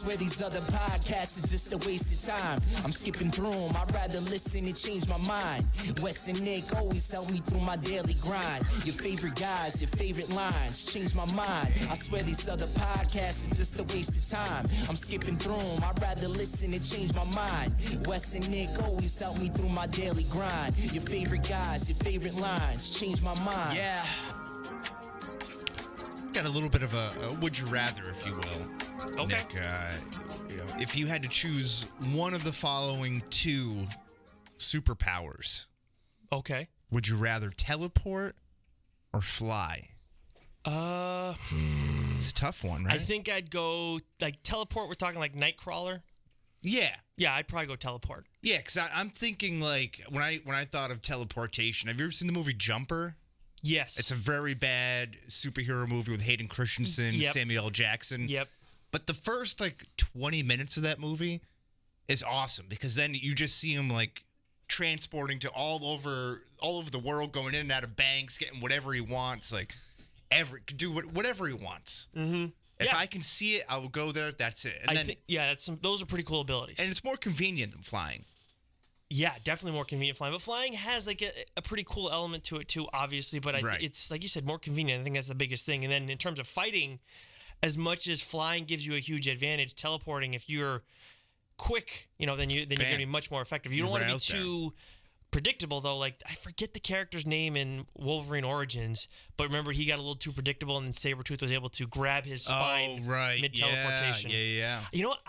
swear these other podcasts are just a waste of time. I'm skipping through them, I'd rather listen and change my mind. Wes and Nick always help me through my daily grind. Your favorite guys, your favorite lines, change my mind. I swear these other podcasts are just a waste of time. I'm skipping through them, I'd rather listen and change my mind. Wes and Nick always help me through my daily grind. Your favorite guys, your favorite lines, change my mind. Yeah. Got a little bit of a would you rather, if you will. Okay. Nick, if you had to choose one of the following two superpowers, Okay. would you rather teleport or fly? It's a tough one, right? I think I'd go like teleport. We're talking like Nightcrawler. Yeah. Yeah, I'd probably go teleport. Yeah, because I'm thinking like when I thought of teleportation, have you ever seen the movie Jumper? Yes. It's a very bad superhero movie with Hayden Christensen, Yep. Samuel L. Jackson. Yep. But the first like 20 minutes of that movie is awesome because then you just see him like transporting to all over the world, going in and out of banks, getting whatever he wants, like whatever he wants. Mm-hmm. If Yeah. I can see it, I will go there. That's it. And I then, think those are pretty cool abilities. and it's more convenient than flying. Yeah, definitely more convenient flying. But flying has like a pretty cool element to it too, obviously. But Right. it's like you said, more convenient. I think that's the biggest thing. And then in terms of fighting, as much as flying gives you a huge advantage, teleporting, if you're quick, then you're going to be much more effective. You don't want to be too predictable though. Like I forget the character's name in Wolverine Origins, but remember he got a little too predictable, and then Sabretooth was able to grab his spine mid teleportation. Yeah. You know what?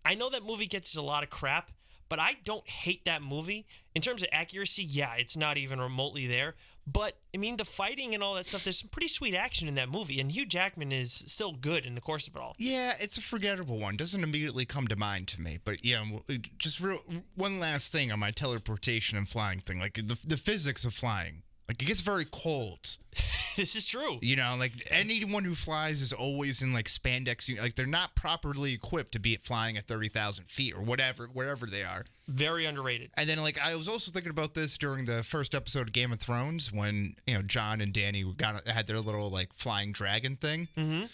I know that movie gets a lot of crap, but I don't hate that movie. In terms of accuracy, yeah, it's not even remotely there. But, I mean, the fighting and all that stuff, there's some pretty sweet action in that movie. And Hugh Jackman is still good in the course of it all. Yeah, it's a forgettable one. Doesn't immediately come to mind to me. But yeah, just one last thing on my teleportation and flying thing. Like the physics of flying. Like it gets very cold. This is true. Like anyone who flies is always in like spandex. Like they're not properly equipped to be flying at 30,000 feet or wherever they are. Very underrated. And then like I was also thinking about this during the first episode of Game of Thrones when Jon and Dany had their little like flying dragon thing. Mm-hmm.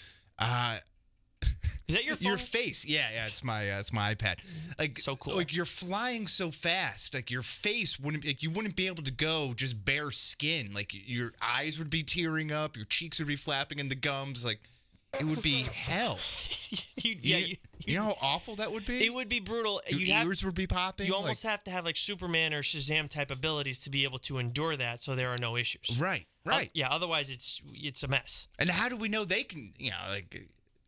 Is that your phone? Your face, yeah, it's my iPad. Like so cool. Like you're flying so fast, like your face you wouldn't be able to go just bare skin. Like your eyes would be tearing up, your cheeks would be flapping in the gums. Like it would be hell. You know how awful that would be? It would be brutal. Your ears would be popping. You almost have to have like Superman or Shazam type abilities to be able to endure that, so there are no issues. Right. Yeah. Otherwise, it's a mess. And how do we know they can?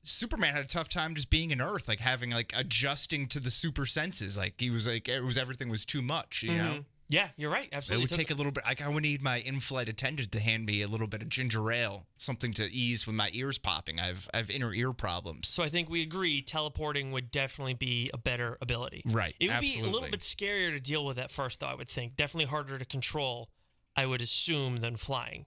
Superman had a tough time just being in Earth, like having like adjusting to the super senses. Like he was like everything was too much, you know. Yeah, you're right. Absolutely. It would take a little bit. Like I would need my in-flight attendant to hand me a little bit of ginger ale, something to ease with my ears popping. I have inner ear problems. So I think we agree teleporting would definitely be a better ability. Right. It would be a little bit scarier to deal with at first, though, I would think. Definitely harder to control, I would assume, than flying.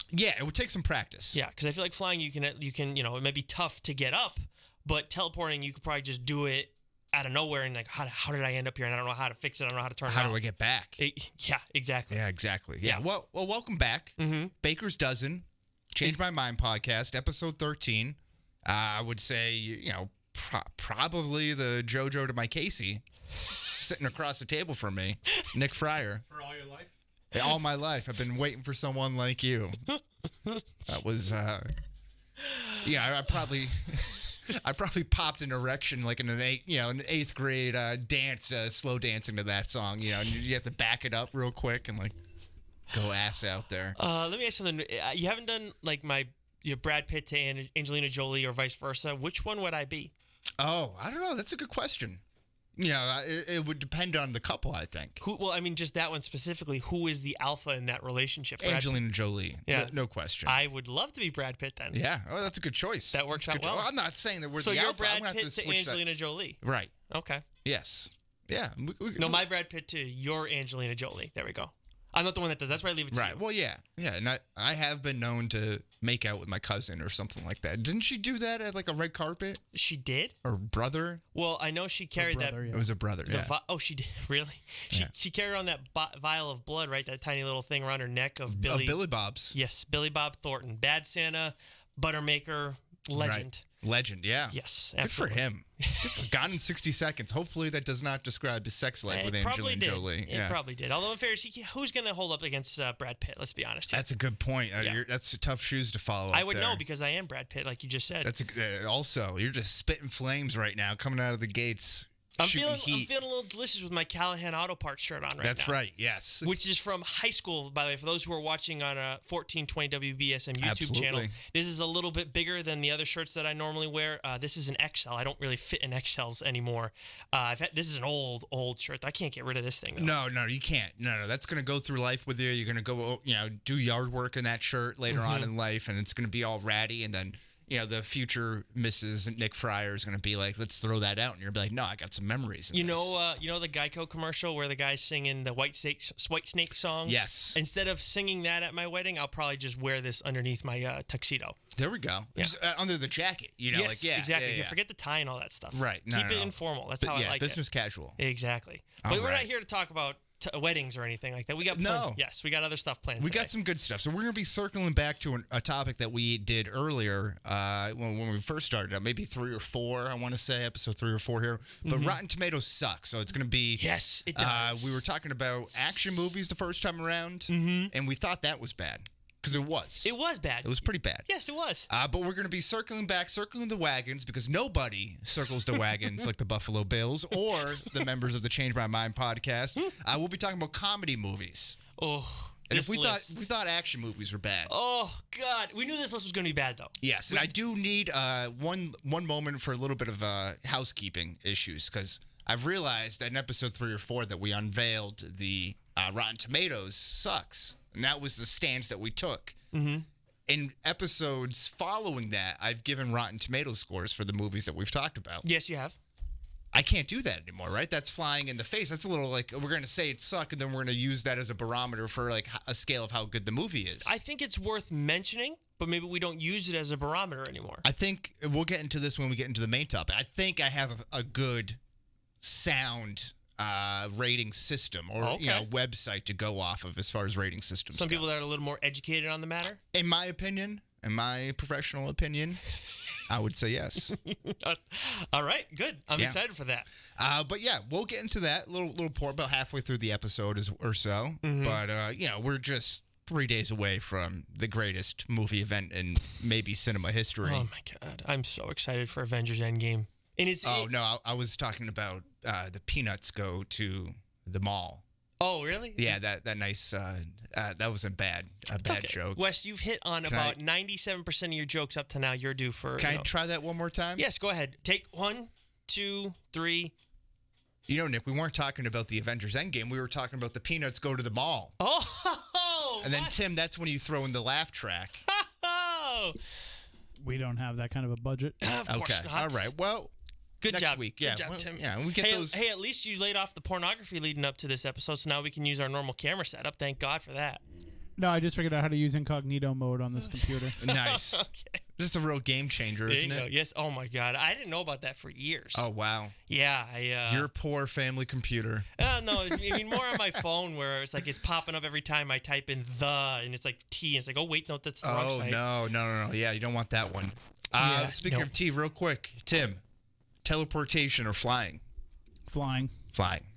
Yeah, it would take some practice. Yeah, because I feel like flying, you can, it may be tough to get up, but teleporting, you could probably just do it out of nowhere and like, how did I end up here? And I don't know how to fix it. I don't know how to turn it off. How do I get back? Yeah, exactly. Yeah, exactly. Yeah. Well, welcome back. Mm-hmm. Baker's Dozen, Change My Mind podcast, episode 13. I would say, probably the JoJo to my Casey, sitting across the table from me, Nick Fryer. For all your life? All my life, I've been waiting for someone like you. That was, I probably popped an erection like in an eighth grade dance, slow dancing to that song. And you have to back it up real quick and like go ass out there. Let me ask you something. You haven't done like your Brad Pitt to Angelina Jolie or vice versa. Which one would I be? Oh, I don't know. That's a good question. It would depend on the couple, I think. Just that one specifically. Who is the alpha in that relationship? Angelina Jolie. Yeah. No question. I would love to be Brad Pitt then. Yeah. Oh, that's a good choice. That works out well. I'm not saying that we're so the alpha. So you're Brad Pitt to Angelina Jolie. Right. Okay. Yes. Yeah. No, my Brad Pitt to your Angelina Jolie. There we go. I'm not the one that does. That's why I leave it to you. Right. Well, yeah. Yeah. And I have been known to make out with my cousin or something like that. Didn't she do that at like a red carpet? She did? Or brother? Well, I know she carried that. Yeah. It was a brother, yeah. She did? Really? She carried on that vial of blood, right? That tiny little thing around her neck of Billy. Billy Bob's. Yes, Billy Bob Thornton. Bad Santa, Buttermaker, legend. Legend, yeah. Yes, Good absolutely. for him. Gone in 60 Seconds. Hopefully that does not describe his sex life with Angelina Jolie. It probably did. Although in fairness, who's going to hold up against Brad Pitt? Let's be honest here. That's a good point. That's tough shoes to follow. I would know because I am Brad Pitt, like you just said. That's also, you're just spitting flames right now, coming out of the gates. I'm feeling a little delicious with my Callahan Auto Parts shirt on right now. That's right, yes. Which is from high school, by the way, for those who are watching on a 1420 WBSM YouTube channel. This is a little bit bigger than the other shirts that I normally wear. This is an XL. I don't really fit in XLs anymore. This is an old shirt. I can't get rid of this thing, though. No, you can't. No, that's going to go through life with you. You're going to go, do yard work in that shirt later on in life, and it's going to be all ratty, and then the future Mrs. Nick Fryer is going to be like, let's throw that out. And you're going to be like, no, I got some memories. You know the Geico commercial where the guy's singing the White Snake song? Yes. Instead of singing that at my wedding, I'll probably just wear this underneath my tuxedo. There we go. Yeah. Just, under the jacket, Yes, exactly. You forget the tie and all that stuff. Right. Keep it informal. That's how I like business casual. Exactly. But we're not here to talk about weddings or anything like that. We got we got other stuff planned. We got some good stuff. So we're going to be circling back to a topic that we did earlier when we first started out, maybe 3 or 4, I want to say, episode 3 or 4 here. But Rotten Tomatoes sucks. So it's going to be... Yes, it does. We were talking about action movies the first time around, and we thought that was bad. Because it was. It was bad. It was pretty bad. Yes, it was. But we're going to be circling the wagons because nobody circles the wagons like the Buffalo Bills or the members of the Change My Mind podcast. We'll be talking about comedy movies. Oh, and if we thought action movies were bad. Oh God, we knew this list was going to be bad though. Yes, and I do need one moment for a little bit of housekeeping issues because I've realized that in episode 3 or 4 that we unveiled the Rotten Tomatoes sucks. And that was the stance that we took. In episodes following that, I've given Rotten Tomatoes scores for the movies that we've talked about. Yes, you have. I can't do that anymore, right? That's flying in the face. That's a little like we're going to say it sucked, and then we're going to use that as a barometer for like a scale of how good the movie is. I think it's worth mentioning, but maybe we don't use it as a barometer anymore. I think we'll get into this when we get into the main topic. I think I have a good sound rating system or website to go off of as far as rating systems. Some people that are a little more educated on the matter. In my opinion, in my professional opinion, I would say yes. All right, good. I'm excited for that. But yeah, we'll get into that little pour about halfway through the episode or so. But we're just 3 days away from the greatest movie event in maybe cinema history. Oh my God, I'm so excited for Avengers Endgame. And I was talking about the Peanuts go to the mall. Oh, really? Yeah, that nice. That was a bad joke. Wes, you've hit on about 97% of your jokes up to now. You're due for. Can I try that one more time? Yes, go ahead. Take 1, 2, 3. Nick, we weren't talking about the Avengers Endgame. We were talking about the Peanuts go to the mall. Oh, and then Tim, that's when you throw in the laugh track. We don't have that kind of a budget. Of course not. All right. Well. Good next job. week. Yeah. Good job, Tim. Yeah, we get those. Hey, at least you laid off the pornography leading up to this episode, so now we can use our normal camera setup. Thank God for that. No, I just figured out how to use incognito mode on this computer. Nice. Okay. This is a real game changer, isn't it? Yes. Oh my God, I didn't know about that for years. Oh wow. Yeah. Your poor family computer. No, I mean more on my phone where it's like it's popping up every time I type in the and it's like T and it's like, oh wait, no, that's the wrong site. Oh no. Yeah, you don't want that one. Speaking of T, real quick, Tim. Teleportation or flying? Flying.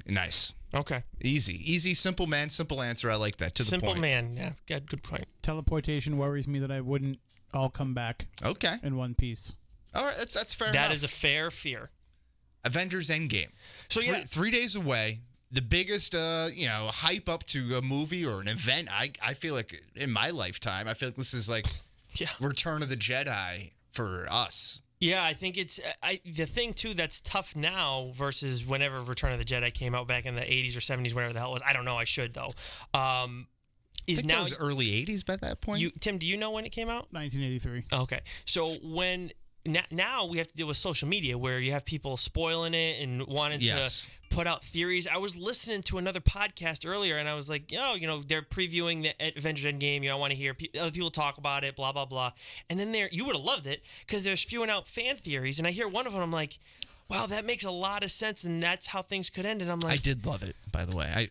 Nice. Okay. Easy, simple man, simple answer. I like that. To the point. Simple man. Yeah, good point. Teleportation worries me that I wouldn't all come back. Okay. In one piece. All right, that's fair That enough. is a fair fear. Avengers Endgame. So yeah, 3 days away. The biggest, hype up to a movie or an event. I feel like in my lifetime, I feel like this is like Return of the Jedi for us. Yeah, I think it's the thing too that's tough now versus whenever Return of the Jedi came out back in the 80s or 70s, whatever the hell it was. I don't know. I should though. I think now it was early 80s by that point. Tim, do you know when it came out? 1983. Okay, so when now we have to deal with social media where you have people spoiling it and wanting to put out theories. I was listening to another podcast earlier, and I was like, they're previewing the Avengers Endgame. I want to hear other people talk about it, blah, blah, blah. And then you would have loved it because they're spewing out fan theories. And I hear one of them, I'm like, wow, that makes a lot of sense, and that's how things could end. And I'm like... I did love it, by the way.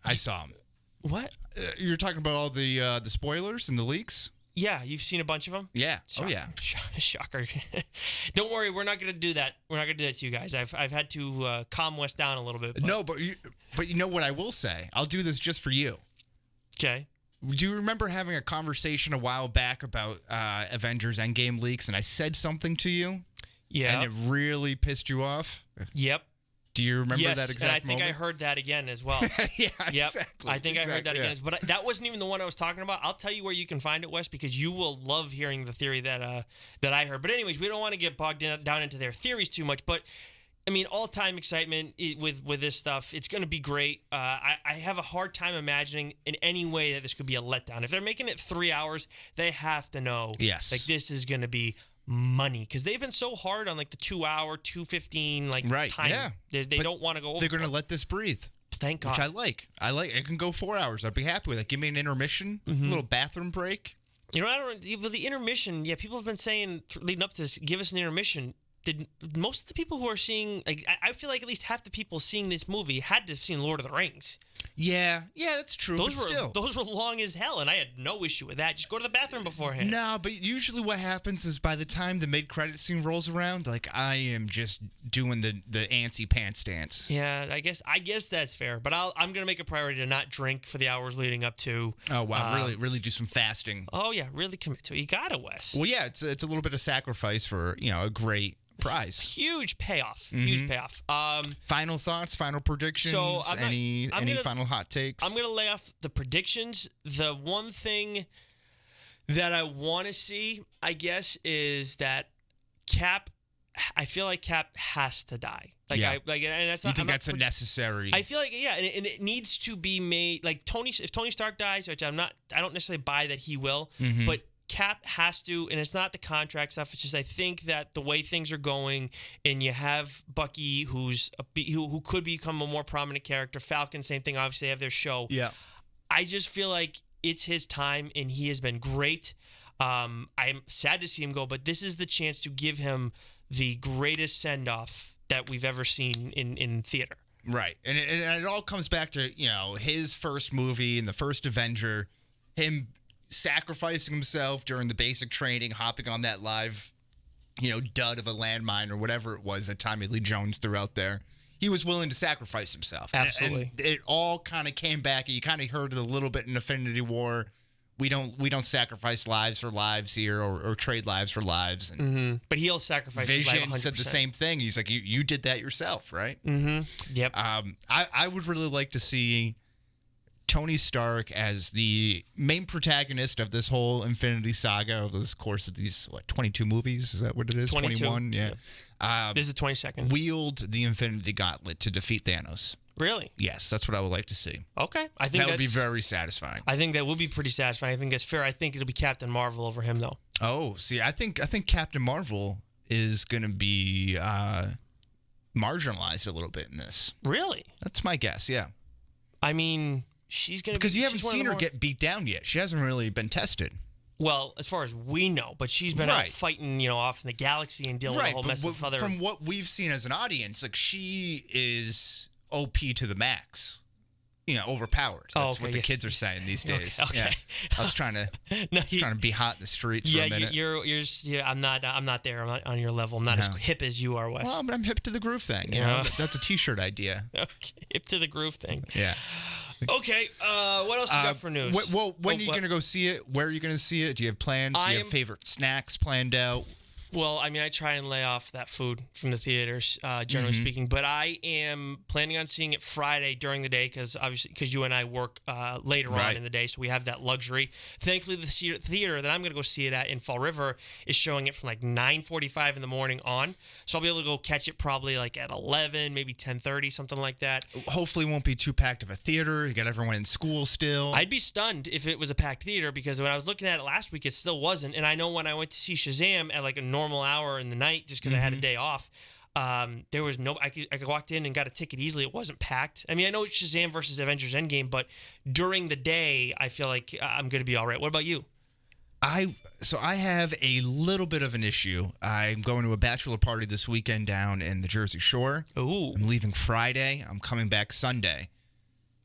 I saw them. What? You're talking about all the spoilers and the leaks? Yeah, you've seen a bunch of them? Yeah. Shocker. Oh, yeah. Shocker. Don't worry, we're not going to do that. We're not going to do that to you guys. I've had to calm Wes down a little bit. But. No, but you know what I will say? I'll do this just for you. Okay. Do you remember having a conversation a while back about Avengers Endgame leaks, and I said something to you? Yeah. And it really pissed you off? Yep. Do you remember yes, that exact and I think moment? I heard that again as well. Yeah, yep. exactly. I think I heard that yeah. again. But that wasn't even the one I was talking about. I'll tell you where you can find it, Wes, because you will love hearing the theory that I heard. But anyways, we don't want to get bogged down into their theories too much. But, I mean, all-time excitement with this stuff. It's going to be great. I have a hard time imagining in any way that this could be a letdown. If they're making it 3 hours, they have to know. Yes. Like, this is going to be money, because they've been so hard on like the 2 hour 2:15 like right, time. Yeah. They don't want to go over. They're going to let this breathe. Thank God. Which I like. It can go 4 hours. I'd be happy with it. Give me an intermission, a little bathroom break. You know, the intermission. Yeah, people have been saying leading up to this, give us an intermission. Did most of the people who are seeing, like, I feel like at least half the people seeing this movie had to have seen Lord of the Rings. Yeah, that's true. Those were long as hell, and I had no issue with that. Just go to the bathroom beforehand. No, but usually what happens is by the time the mid-credit scene rolls around, like, I am just doing the antsy pants dance. Yeah, I guess that's fair. But I'm gonna make a priority to not drink for the hours leading up to. Oh wow, really do some fasting. Oh yeah, really commit to it. You gotta, Wes. Well, yeah, it's a little bit of sacrifice for a great prize. Huge payoff. Huge payoff. Final thoughts, final predictions, so any final hot takes? I'm going to lay off the predictions. The one thing that I want to see, I guess, is that Cap, I feel like Cap has to die. Like, yeah. And that's not, you think that's a necessary? I feel like, yeah, and it needs to be made, like if Tony Stark dies, which I don't necessarily buy that he will, but Cap has to, and it's not the contract stuff. It's just I think that the way things are going, and you have Bucky, who could become a more prominent character. Falcon, same thing. Obviously, they have their show. Yeah. I just feel like it's his time, and he has been great. I'm sad to see him go, but this is the chance to give him the greatest send off that we've ever seen in theater. Right, and it all comes back to his first movie and the first Avenger, him sacrificing himself during the basic training, hopping on that live, dud of a landmine or whatever it was that Tommy Lee Jones threw out there. He was willing to sacrifice himself. Absolutely. And it all kind of came back. You kind of heard it a little bit in Infinity War. We don't sacrifice lives for lives here or trade lives for lives. And But he'll sacrifice his life 100%. Vision said the same thing. He's like, you did that yourself, right? Yep. I would really like to see Tony Stark as the main protagonist of this whole Infinity Saga over this course of these 22 movies. Is that what it is? 22. 21. Yeah. This is the 22nd. Wield the Infinity Gauntlet to defeat Thanos. Really? Yes, that's what I would like to see. Okay, I think that would be very satisfying. I think that would be pretty satisfying. I think that's fair. I think it'll be Captain Marvel over him, though. Oh, see, I think Captain Marvel is going to be marginalized a little bit in this. Really? That's my guess. Yeah. I mean, she's going to because you haven't seen her get beat down yet. She hasn't really been tested. Well, as far as we know, but she's been out fighting, off in the galaxy and dealing with a whole mess of other. From what we've seen as an audience, like she is OP to the max. Overpowered. That's what the kids are saying these days. Okay. Yeah. I was trying to be hot in the streets for a minute. I'm not there. I'm not on your level. I'm not as hip as you are, Wes. Well, but I'm hip to the groove thing. That's a T-shirt idea. Okay. Hip to the groove thing. Yeah. Okay. What else you got for news? When are you going to go see it? Where are you going to see it? Do you have plans? Do you have favorite snacks planned out? Well, I mean, I try and lay off that food from the theaters, generally speaking. But I am planning on seeing it Friday during the day because you and I work later on in the day, so we have that luxury. Thankfully, the theater that I'm going to go see it at in Fall River is showing it from like 9:45 in the morning on. So I'll be able to go catch it probably like at 11, maybe 10:30, something like that. Hopefully, it won't be too packed of a theater. You got everyone in school still. I'd be stunned if it was a packed theater because when I was looking at it last week, it still wasn't. And I know when I went to see Shazam at like a normal hour in the night just because I had a day off, there was no I walked in and got a ticket easily. It wasn't packed. I mean, I know it's Shazam versus Avengers Endgame, but during the day I feel like I'm going to be all right. What about you? I have a little bit of an issue. I'm going to a bachelor party this weekend down in the Jersey Shore. Ooh. I'm leaving Friday. I'm coming back Sunday.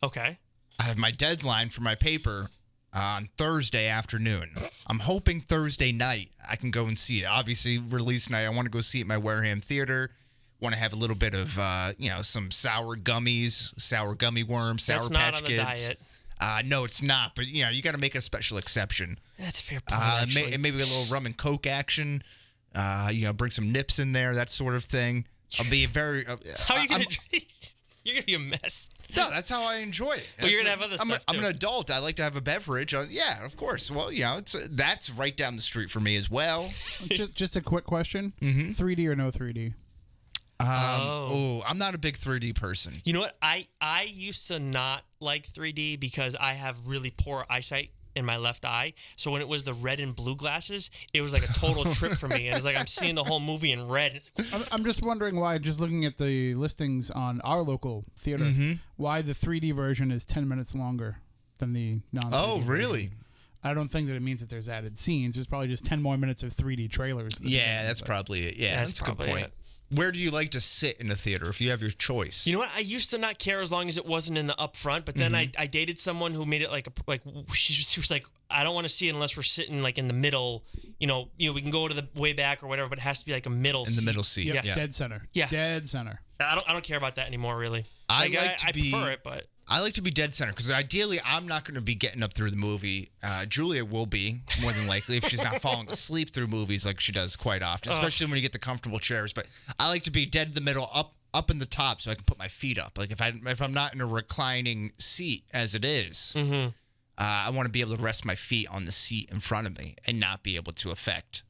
Okay. I have my deadline for my paper on Thursday afternoon. I'm hoping Thursday night I can go and see it. Obviously, release night, I want to go see it at my Wareham Theater. Want to have a little bit of, some sour gummies, sour gummy worms, Sour Patch Kids. That's not on the diet. No, it's not. But, you got to make a special exception. That's a fair point, actually. Maybe a little rum and Coke action. Bring some nips in there, that sort of thing. I'll be very... How are you going to... You're going to be a mess. No, that's how I enjoy it. Well, you're going to have other stuff, I'm an adult. I like to have a beverage. Yeah, of course. Well, that's right down the street for me as well. Just a quick question. 3D or no 3D? I'm not a big 3D person. You know what? I used to not like 3D because I have really poor eyesight in my left eye. So when it was the red and blue glasses, it was like a total trip for me. And it's like I'm seeing the whole movie in red. I'm just wondering why, just looking at the listings on our local theater, why the 3D version is 10 minutes longer than the non-3D Oh, really? version. I don't think that it means that there's added scenes. There's probably just 10 more minutes of 3D trailers. Yeah, that's probably it. Yeah, that's a good point. It. Where do you like to sit in a theater if you have your choice? You know what? I used to not care as long as it wasn't in the up front, but then I dated someone who made it she was like, I don't want to see it unless we're sitting like in the middle. We can go to the way back or whatever, but it has to be like a middle seat. In the middle seat. Yeah. Dead center. Yeah. Dead center. I don't care about that anymore, really. I prefer it, but I like to be dead center because ideally I'm not going to be getting up through the movie. Julia will be, more than likely, if she's not falling asleep through movies like she does quite often, especially when you get the comfortable chairs. But I like to be dead in the middle, up in the top, so I can put my feet up. Like if I'm not in a reclining seat as it is, I want to be able to rest my feet on the seat in front of me and not be able to affect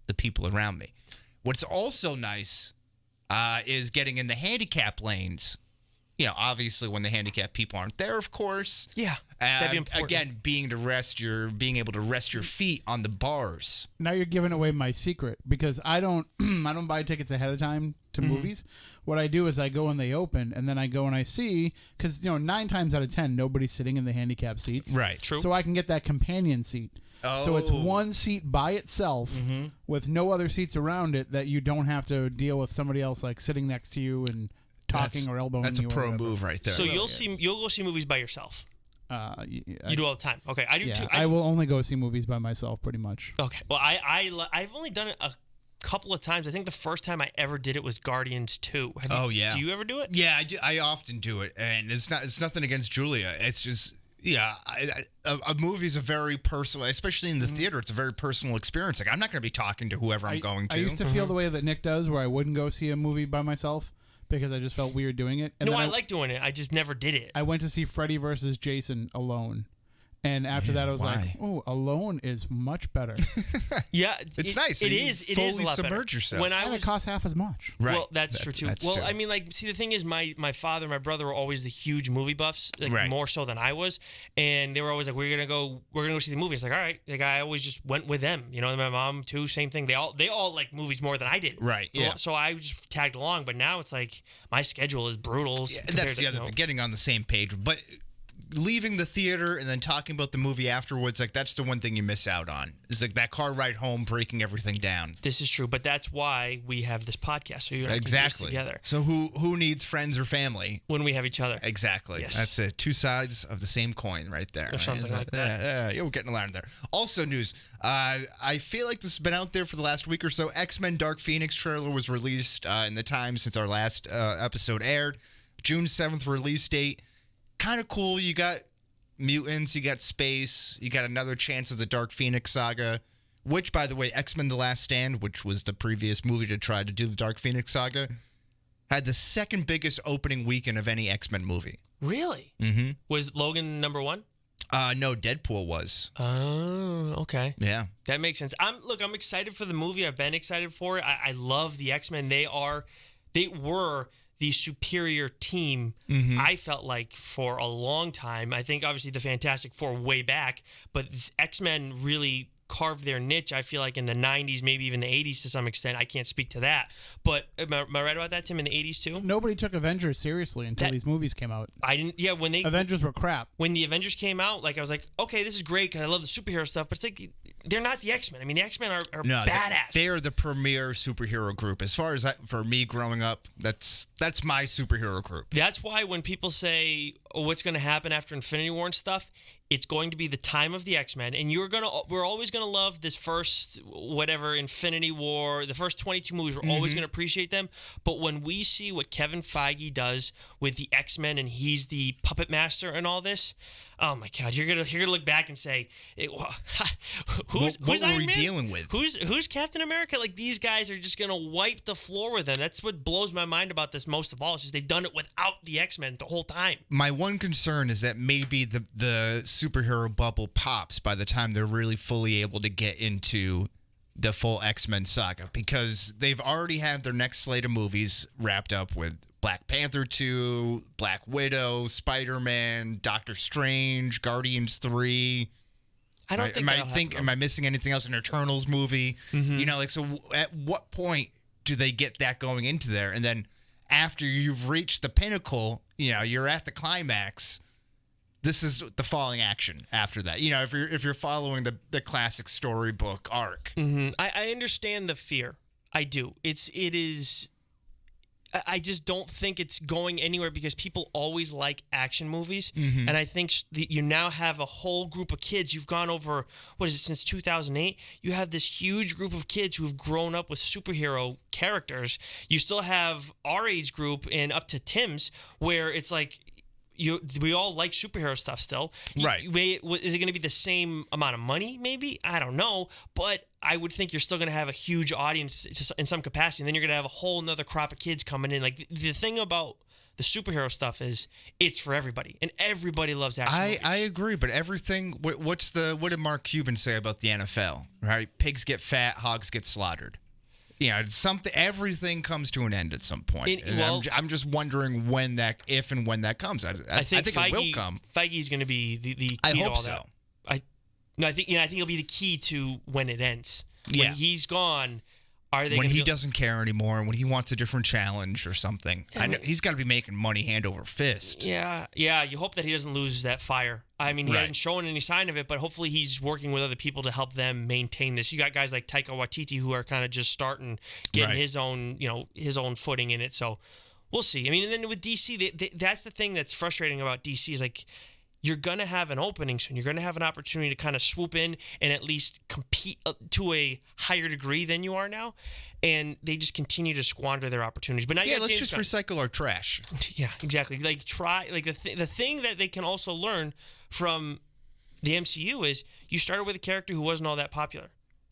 the people around me. What's also nice is getting in the handicap lanes. Obviously when the handicapped people aren't there, of course. yeah, that'd be important. Again, being able to rest your feet on the bars. Now you're giving away my secret because I don't buy tickets ahead of time to movies. What I do is I go when they open, and then I go and I see, because 9 times out of 10 nobody's sitting in the handicapped seats. Right. True. So I can get that companion seat. So it's one seat by itself with no other seats around it that you don't have to deal with somebody else like sitting next to you and talking or elbowing That's you. That's a pro move right there. So you'll go see movies by yourself. You do all the time. Okay, I do too. I will only go see movies by myself, pretty much. Okay. Well, I've only done it a couple of times. I think the first time I ever did it was Guardians 2. Oh yeah. Do you ever do it? Yeah, I do. I often do it, and it's nothing against Julia. It's just. Yeah, a movie's a very personal, especially in the theater, it's a very personal experience. Like, I'm not going to be talking to whoever I'm going to. I used to feel the way that Nick does, where I wouldn't go see a movie by myself because I just felt weird doing it. And no, I like doing it. I just never did it. I went to see Freddy versus Jason alone. And after that, I was like, "Oh, alone is much better." Yeah, it's nice. It is. It fully is a lot submerge better. yourself. When and it costs half as much. Right. Well, that's true. Well, I mean, see, the thing is, my father and my brother were always the huge movie buffs, more so than I was, and they were always like, "We're gonna go see the movie." It's like, all right. Like, I always just went with them. And my mom too, same thing. They all like movies more than I did. Right. Yeah. So I just tagged along. But now it's like my schedule is brutal. Yeah, that's the other thing. Getting on the same page, but. Leaving the theater and then talking about the movie afterwards, like that's the one thing you miss out on. Is like that car ride home, breaking everything down. This is true, but that's why we have this podcast, so you and I can do this together. So who needs friends or family when we have each other? Exactly. Yes. That's it. 2 sides of the same coin, right there. Or something like that. Yeah, we're getting around there. Also, news. I feel like this has been out there for the last week or so. X-Men Dark Phoenix trailer was released in the time since our last episode aired. June 7th release date. Kind of cool. You got mutants, you got space, you got another chance of the Dark Phoenix saga, which, by the way, X-Men The Last Stand, which was the previous movie to try to do the Dark Phoenix saga, had the second biggest opening weekend of any X-Men movie. Really? Mm-hmm. Was Logan number 1? No, Deadpool was. Oh, okay. Yeah. That makes sense. I'm excited for the movie. I've been excited for it. I love the X-Men. They were the superior team, I felt like, for a long time. I think, obviously, the Fantastic Four way back, but X-Men really carved their niche, I feel like, in the 90s, maybe even the 80s to some extent. I can't speak to that. But am I right about that, Tim, in the 80s, too? Nobody took Avengers seriously until these movies came out. I didn't, yeah, when Avengers were crap. When the Avengers came out, like, I was like, okay, this is great, because I love the superhero stuff, but it's like, they're not the X-Men. I mean, the X-Men are badass. They are the premier superhero group. As far as for me growing up, that's my superhero group. That's why when people say, what's going to happen after Infinity War and stuff, it's going to be the time of the X-Men, and we're always going to love this first, whatever, Infinity War, the first 22 movies, we're always going to appreciate them, but when we see what Kevin Feige does with the X-Men, and he's the puppet master and all this, oh my God, you're gonna look back and say, who's what were Iron we Man? dealing with? Who's Captain America? Like, these guys are just gonna wipe the floor with them. That's what blows my mind about this most of all. It's just they've done it without the X-Men the whole time. My one concern is that maybe the superhero bubble pops by the time they're really fully able to get into the full X-Men saga, because they've already had their next slate of movies wrapped up with Black Panther 2, Black Widow, Spider-Man, Doctor Strange, Guardians 3. I don't think am I missing anything else? An Eternals movie? You know, like, so at what point do they get that going into there? And then after you've reached the pinnacle, you know, you're at the climax, this is the falling action after that. You know, if you're following the classic storybook arc. I understand the fear. I do. It is. I just don't think it's going anywhere because people always like action movies. And I think you now have a whole group of kids. You've gone over, what is it, since 2008? You have this huge group of kids who have grown up with superhero characters. You still have our age group and up to Tim's where it's like, we all like superhero stuff still. Right. Is it going to be the same amount of money? Maybe. I don't know. But I would think you're still going to have a huge audience in some capacity. And then you're going to have a whole nother crop of kids coming in. Like, the thing about the superhero stuff is it's for everybody. And everybody loves action movies. I agree. But everything, what did Mark Cuban say about the NFL? Right? Pigs get fat, hogs get slaughtered. You know, everything comes to an end at some point. I'm just wondering if and when that comes. I think Feige, it will come. Feige's going to be the key I to hope all so. that. I think he'll be the key to when it ends. Yeah. When he's gone, when he doesn't care anymore, when he wants a different challenge or something. I know he's got to be making money hand over fist. Yeah. You hope that he doesn't lose that fire. I mean, he hasn't shown any sign of it, but hopefully he's working with other people to help them maintain this. You got guys like Taika Waititi who are kind of just starting, getting his own footing in it. So we'll see. I mean, and then with DC, that's the thing that's frustrating about DC is like, you're going to have an opening soon. You're going to have an opportunity to kind of swoop in and at least compete to a higher degree than you are now. And they just continue to squander their opportunities. But now let's just recycle our trash. Yeah, exactly. Like, the thing that they can also learn from the MCU is you started with a character who wasn't all that popular.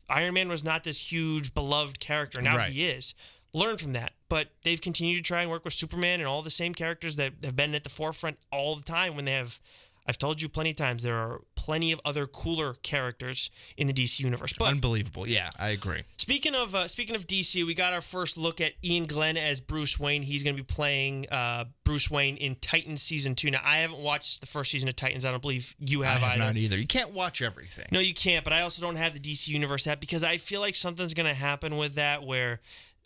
Iron Man was not this huge beloved character. Now he is. Learn from that. But they've continued to try and work with Superman and all the same characters that have been at the forefront all the time when they have. I've told you plenty of times there are plenty of other cooler characters in the DC universe. But unbelievable. Yeah, I agree. Speaking of DC, we got our first look at Ian Glenn as Bruce Wayne. He's going to be playing Bruce Wayne in Titans Season 2. Now, I haven't watched the first season of Titans. I don't believe you have either. I have not either. You can't watch everything. No, you can't. But I also don't have the DC Universe app because I feel like something's going to happen with that where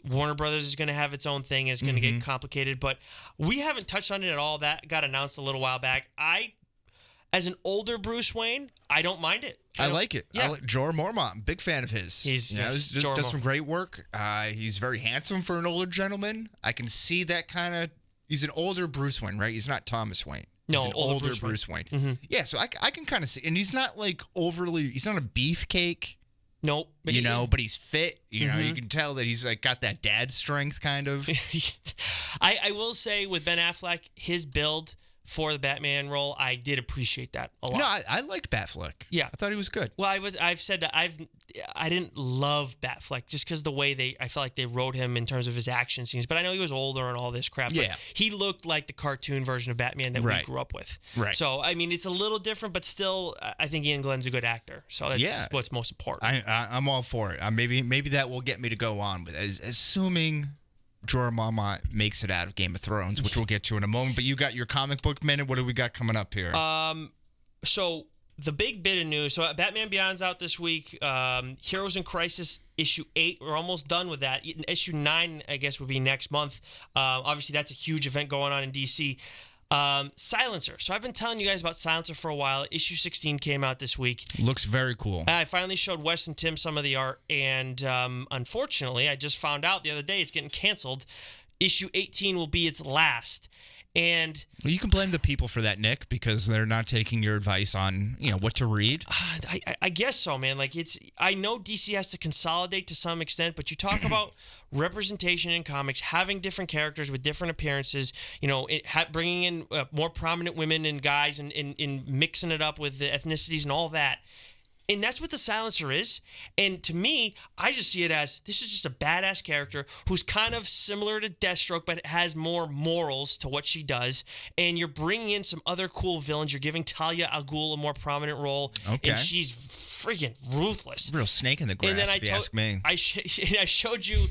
Warner Brothers is going to have its own thing and it's going to get complicated. But we haven't touched on it at all. That got announced a little while back. As an older Bruce Wayne, I don't mind it. I like it. Yeah. Jorah Mormont, big fan of his. Does some great work. He's very handsome for an older gentleman. I can see that kind of. He's an older Bruce Wayne, right? He's not Thomas Wayne. No, he's an older Bruce Wayne. Yeah, so I can kind of see, and he's not like overly. He's not a beefcake. Nope. But he's fit. You know, you can tell that he's like got that dad strength kind of. I will say with Ben Affleck, his build for the Batman role, I did appreciate that a lot. No, I liked Batfleck. Yeah, I thought he was good. Well, I've said that I didn't love Batfleck just because the way I felt like they wrote him in terms of his action scenes. But I know he was older and all this crap. Yeah, but he looked like the cartoon version of Batman that we grew up with. Right. So I mean, it's a little different, but still, I think Ian Glenn's a good actor. So that's what's most important. I'm all for it. Maybe that will get me to go on with it. Assuming Jorah Mormont makes it out of Game of Thrones, which we'll get to in a moment. But you got your comic book minute. What do we got coming up here? So the big bit of news. So Batman Beyond's out this week. Heroes in Crisis issue 8. We're almost done with that. Issue 9, I guess, would be next month. Obviously, that's a huge event going on in DC. Silencer. So I've been telling you guys about Silencer for a while. Issue 16 came out this week. Looks very cool. I finally showed Wes and Tim some of the art, and unfortunately, I just found out the other day it's getting canceled. Issue 18 will be its last. And well, you can blame the people for that, Nick, because they're not taking your advice on what to read. I guess so, man. Like I know DC has to consolidate to some extent, but you talk about representation in comics, having different characters with different appearances. Bringing in more prominent women and guys, and mixing it up with the ethnicities and all that. And that's what the Silencer is. And to me, I just see it as this is just a badass character who's kind of similar to Deathstroke, but has more morals to what she does. And you're bringing in some other cool villains. You're giving Talia al Ghul a more prominent role. Okay. And she's freaking ruthless. Real snake in the grass, if you ask me. I showed you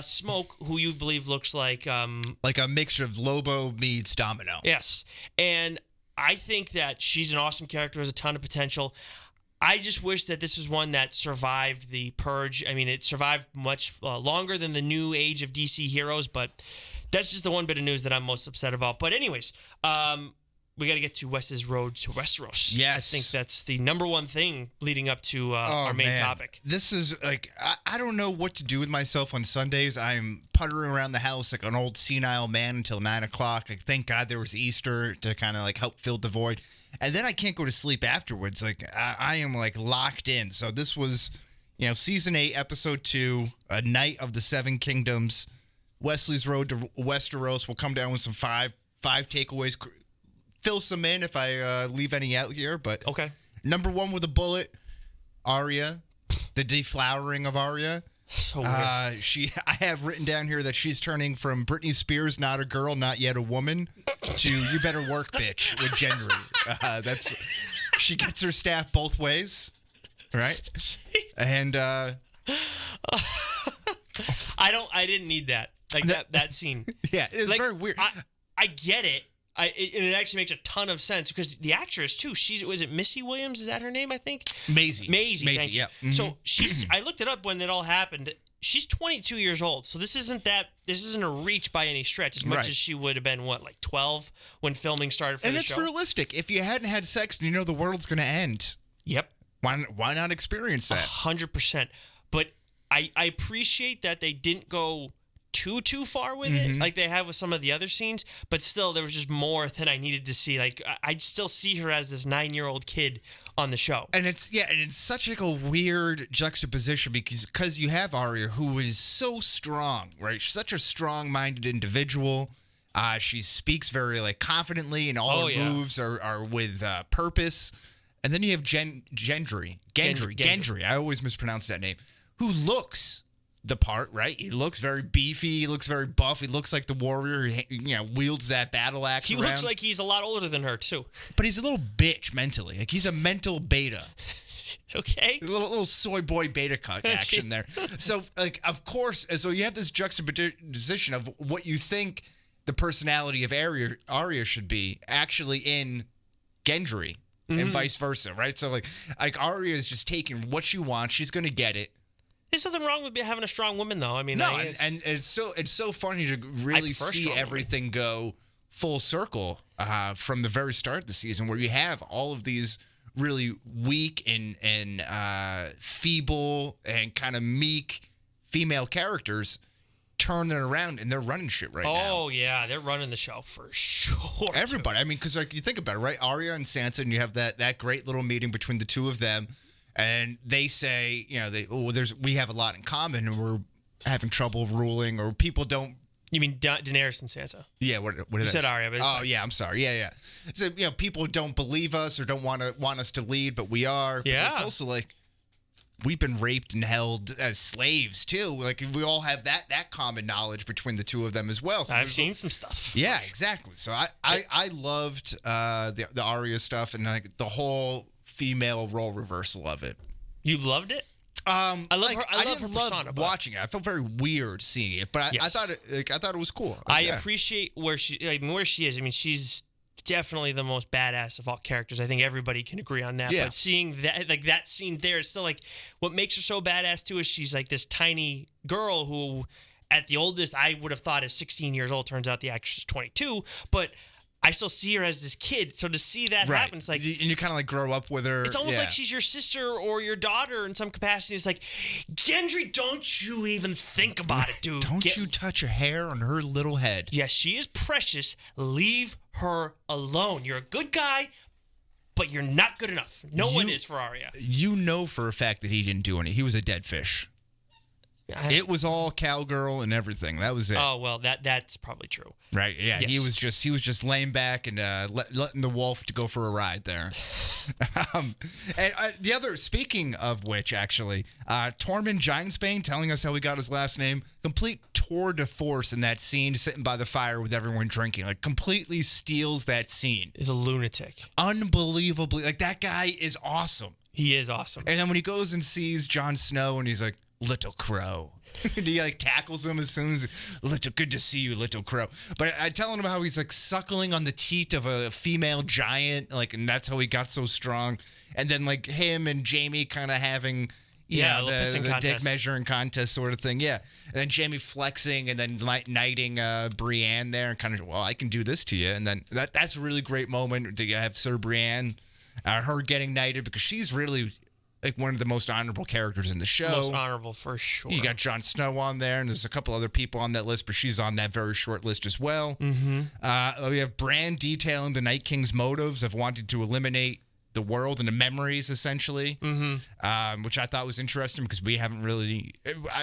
Smoke, who you believe looks like a mixture of Lobo meets Domino. Yes. And I think that she's an awesome character, has a ton of potential. I just wish that this was one that survived the Purge. I mean, it survived much longer than the new age of DC heroes, but that's just the one bit of news that I'm most upset about. But anyways, we got to get to Wes's Road to Westeros. Yes. I think that's the number one thing leading up to our main topic. This is like, I don't know what to do with myself on Sundays. I'm puttering around the house like an old senile man until 9 o'clock. Like, thank God there was Easter to kind of like help fill the void. And then I can't go to sleep afterwards. Like, I am like locked in. So this was, season 8, episode 2, A Night of the Seven Kingdoms, Wesley's Road to Westeros. We'll come down with some five takeaways. Fill some in if I leave any out here. But okay. Number 1 with a bullet, Arya, the deflowering of Arya. So weird. I have written down here that she's turning from Britney Spears, not a girl, not yet a woman, to you better work, bitch, with Gendry. She gets her staff both ways, right? And I didn't need that. Like that scene. Yeah, it's like, very weird. I get it. It actually makes a ton of sense because the actress too. Was it Missy Williams? Is that her name? I think Maisie. Thank you. Yeah. Mm-hmm. So I looked it up when it all happened. She's 22 years old. So this isn't a reach by any stretch. As much as she would have been, like 12 when filming started for the show. And it's realistic. If you hadn't had sex, and the world's going to end. Yep. Why not experience that? 100%. But I appreciate that they didn't go too far with it like they have with some of the other scenes, but still there was just more than I needed to see. Like I still see her as this 9-year-old kid on the show. And it's such like a weird juxtaposition because you have Arya, who is so strong, right? She's such a strong-minded individual. She speaks very like confidently, and all her moves are with purpose. And then you have Gendry. I always mispronounce that name. Who looks the part, right? He looks very beefy. He looks very buff. He looks like the warrior. He wields that battle axe. He looks like he's a lot older than her too. But he's a little bitch mentally. Like he's a mental beta. Okay. A little soy boy beta cuck action there. So like, of course, so you have this juxtaposition of what you think the personality of Arya should be actually in Gendry, and vice versa, right? So like Arya is just taking what she wants. She's gonna get it. There's nothing wrong with having a strong woman, though. I mean, no, and it's so funny to really see everything go full circle from the very start of the season, where you have all of these really weak and feeble and kind of meek female characters turning it around, and they're running shit now. Oh yeah, they're running the show for sure. Everybody, I mean, because like you think about it, right? Arya and Sansa, and you have that great little meeting between the two of them. And they say, we have a lot in common, and we're having trouble ruling, or people don't. You mean Daenerys and Sansa? Yeah, what you said Arya. But yeah, I'm sorry. Yeah. So people don't believe us or don't want us to lead, but we are. But it's also like we've been raped and held as slaves too. Like we all have that common knowledge between the two of them as well. So I've seen some stuff. Yeah, exactly. So I loved the Arya stuff and like the whole female role reversal of it. You loved it? I love her. I love her persona. Watching it, I felt very weird seeing it, but I thought it was cool. I appreciate where she is. I mean, she's definitely the most badass of all characters. I think everybody can agree on that. Yeah. But seeing that scene there, it's still like what makes her so badass too is she's like this tiny girl who, at the oldest, I would have thought is 16 years old. Turns out the actress is 22, but I still see her as this kid. So to see that happen, it's like, and you kind of like grow up with her. It's almost like she's your sister or your daughter in some capacity. It's like, Gendry, don't you even think about it, dude. Don't you touch her hair on her little head. Yes, she is precious. Leave her alone. You're a good guy, but you're not good enough. No one is for Arya. You know for a fact that he didn't do anything. He was a dead fish. It was all cowgirl and everything. That was it. Oh well, that's probably true. Right? Yeah. Yes. He was just laying back and letting the wolf to go for a ride there. The other, speaking of which, actually, Tormund Giantsbane telling us how he got his last name. Complete tour de force in that scene, sitting by the fire with everyone drinking. Like completely steals that scene. Is a lunatic. Unbelievably, like that guy is awesome. He is awesome. And then when he goes and sees Jon Snow, and he's like, "Little crow," and he like tackles him as soon as, "Good to see you, little crow." But I telling him how he's like suckling on the teat of a female giant, like, and that's how he got so strong. And then like him and Jaime kind of having, the dick measuring contest sort of thing. Yeah. And then Jaime flexing and then knighting Brienne there and kind of, well, I can do this to you. And then that's a really great moment to have Sir Brienne, her getting knighted, because she's really like one of the most honorable characters in the show. Most honorable for sure. You got Jon Snow on there, and there's a couple other people on that list, but she's on that very short list as well. Mm-hmm. We have Bran detailing the Night King's motives of wanting to eliminate the world and the memories, essentially, which I thought was interesting because we haven't really.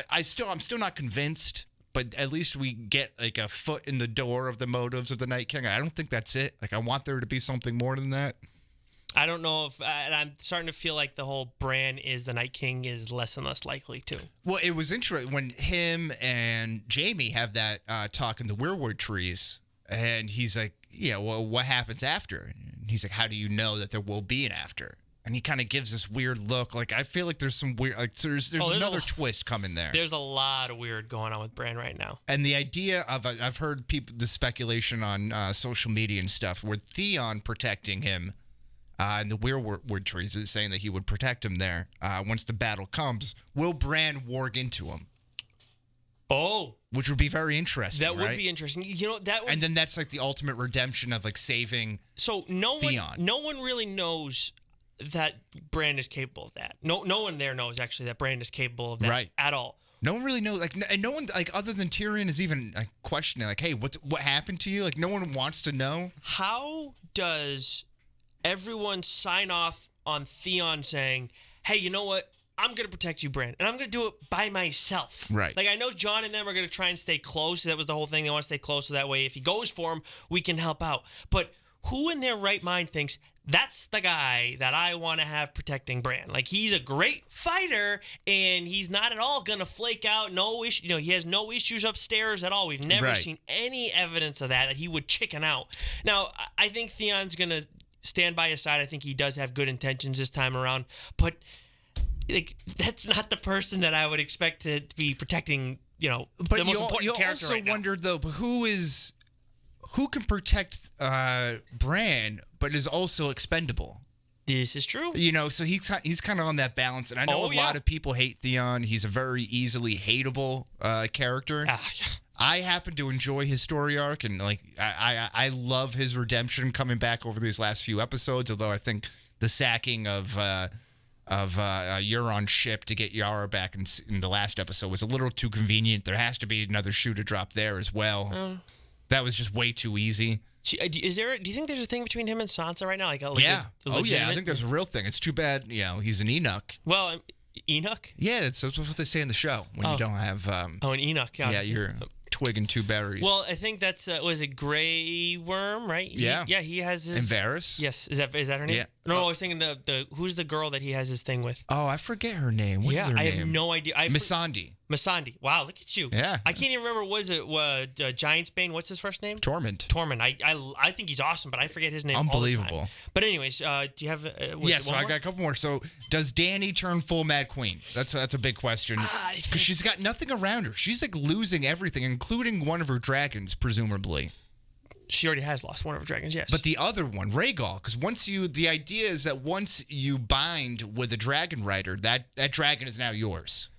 I'm still not convinced, but at least we get like a foot in the door of the motives of the Night King. I don't think that's it. Like I want there to be something more than that. I don't know if I'm starting to feel like the whole Bran is the Night King is less and less likely to. Well, it was interesting when him and Jaime have that talk in the weirwood trees, and he's like, "Yeah, well, what happens after?" And he's like, "How do you know that there will be an after?" And he kind of gives this weird look. Like I feel like there's some weird, like there's another twist coming there. There's a lot of weird going on with Bran right now. And the idea of I've heard the speculation on social media and stuff where Theon protecting him. And the weirwood trees is saying that he would protect him there once the battle comes. Will Bran warg into him? Oh, which would be very interesting. That would be interesting. You know that. And then that's like the ultimate redemption of like saving. So Theon. No one really knows that Bran is capable of that. No one there knows actually that Bran is capable of that at all. No one really knows. Like, and no one like other than Tyrion is even like questioning. Like, hey, what happened to you? Like, no one wants to know. How does everyone sign off on Theon saying, "Hey, you know what? I'm going to protect you, Bran, and I'm going to do it by myself." Right. Like, I know Jon and them are going to try and stay close. That was the whole thing. They want to stay close so that way if he goes for him, we can help out. But who in their right mind thinks, that's the guy that I want to have protecting Bran? Like, he's a great fighter, and he's not at all going to flake out. No issue. You know, he has no issues upstairs at all. We've never seen any evidence of that he would chicken out. Now, I think Theon's going to stand by his side. I think he does have good intentions this time around, but like that's not the person that I would expect to be protecting, you know, but the most important character right now. You also wondered though, who can protect Bran but is also expendable? This is true. You know, so he's kind of on that balance, and I know a lot of people hate Theon. He's a very easily hateable character. I happen to enjoy his story arc, and like I love his redemption coming back over these last few episodes. Although I think the sacking of Euron's ship to get Yara back in the last episode was a little too convenient. There has to be another shoe to drop there as well. That was just way too easy. Do you think there's a thing between him and Sansa right now? Like yeah. I think there's a real thing. It's too bad, you know, he's an Enoch. Well, Enoch? Yeah, that's what they say in the show when you don't have. An Enoch. Yeah, you're twig and two berries. Well, I think that's was it Grey Worm, right? He has his. And Varys. Yes, is that her name? Yeah. No, I was thinking the who's the girl that he has his thing with? Oh, I forget her name. What is her name? I have no idea. Missandei. Missandei. Wow, look at you. Yeah. I can't even remember. Was it Giantsbane? What's his first name? Tormund. I think he's awesome, but I forget his name. Unbelievable. All the time. But anyways, do you have? So I got a couple more. So does Dany turn full Mad Queen? That's a big question because she's got nothing around her. She's like losing everything, including one of her dragons, presumably. She already has lost one of her dragons, yes. But the other one, Rhaegal, because the idea is that once you bind with a dragon rider, that dragon is now yours.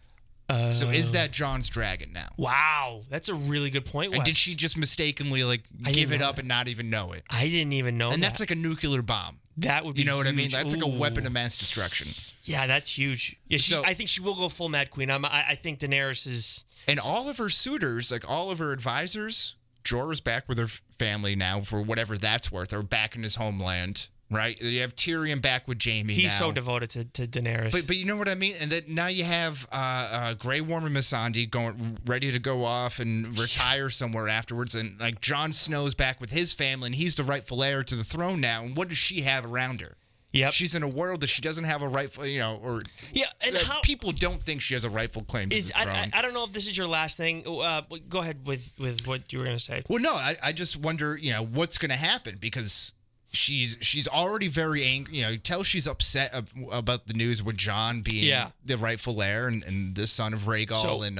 So is that Jon's dragon now? Wow, that's a really good point, Wes. And did she just mistakenly give it up and not even know it? I didn't even know and that. that's like a nuclear bomb. That would be You know huge. what I mean? That's like a Ooh. weapon of mass destruction. Yeah, that's huge. Yeah, I think she will go full Mad Queen. I think Daenerys is... And all of her suitors, like all of her advisors, Jorah's back with her family now for whatever that's worth, or back in his homeland, right? You have Tyrion back with Jaime He's now. so devoted to Daenerys. But you know what I mean? And then now you have Grey Worm and Missandei ready to go off and retire somewhere afterwards. And like Jon Snow's back with his family, and he's the rightful heir to the throne now. And what does she have around her? Yep. She's in a world that she doesn't have a rightful, and how people don't think she has a rightful claim to the throne. I don't know if this is your last thing. Go ahead with what you were going to say. Well, no, I just wonder, what's going to happen because she's already very angry. You tell she's upset about the news with Jon being the rightful heir and the son of Rhaegal and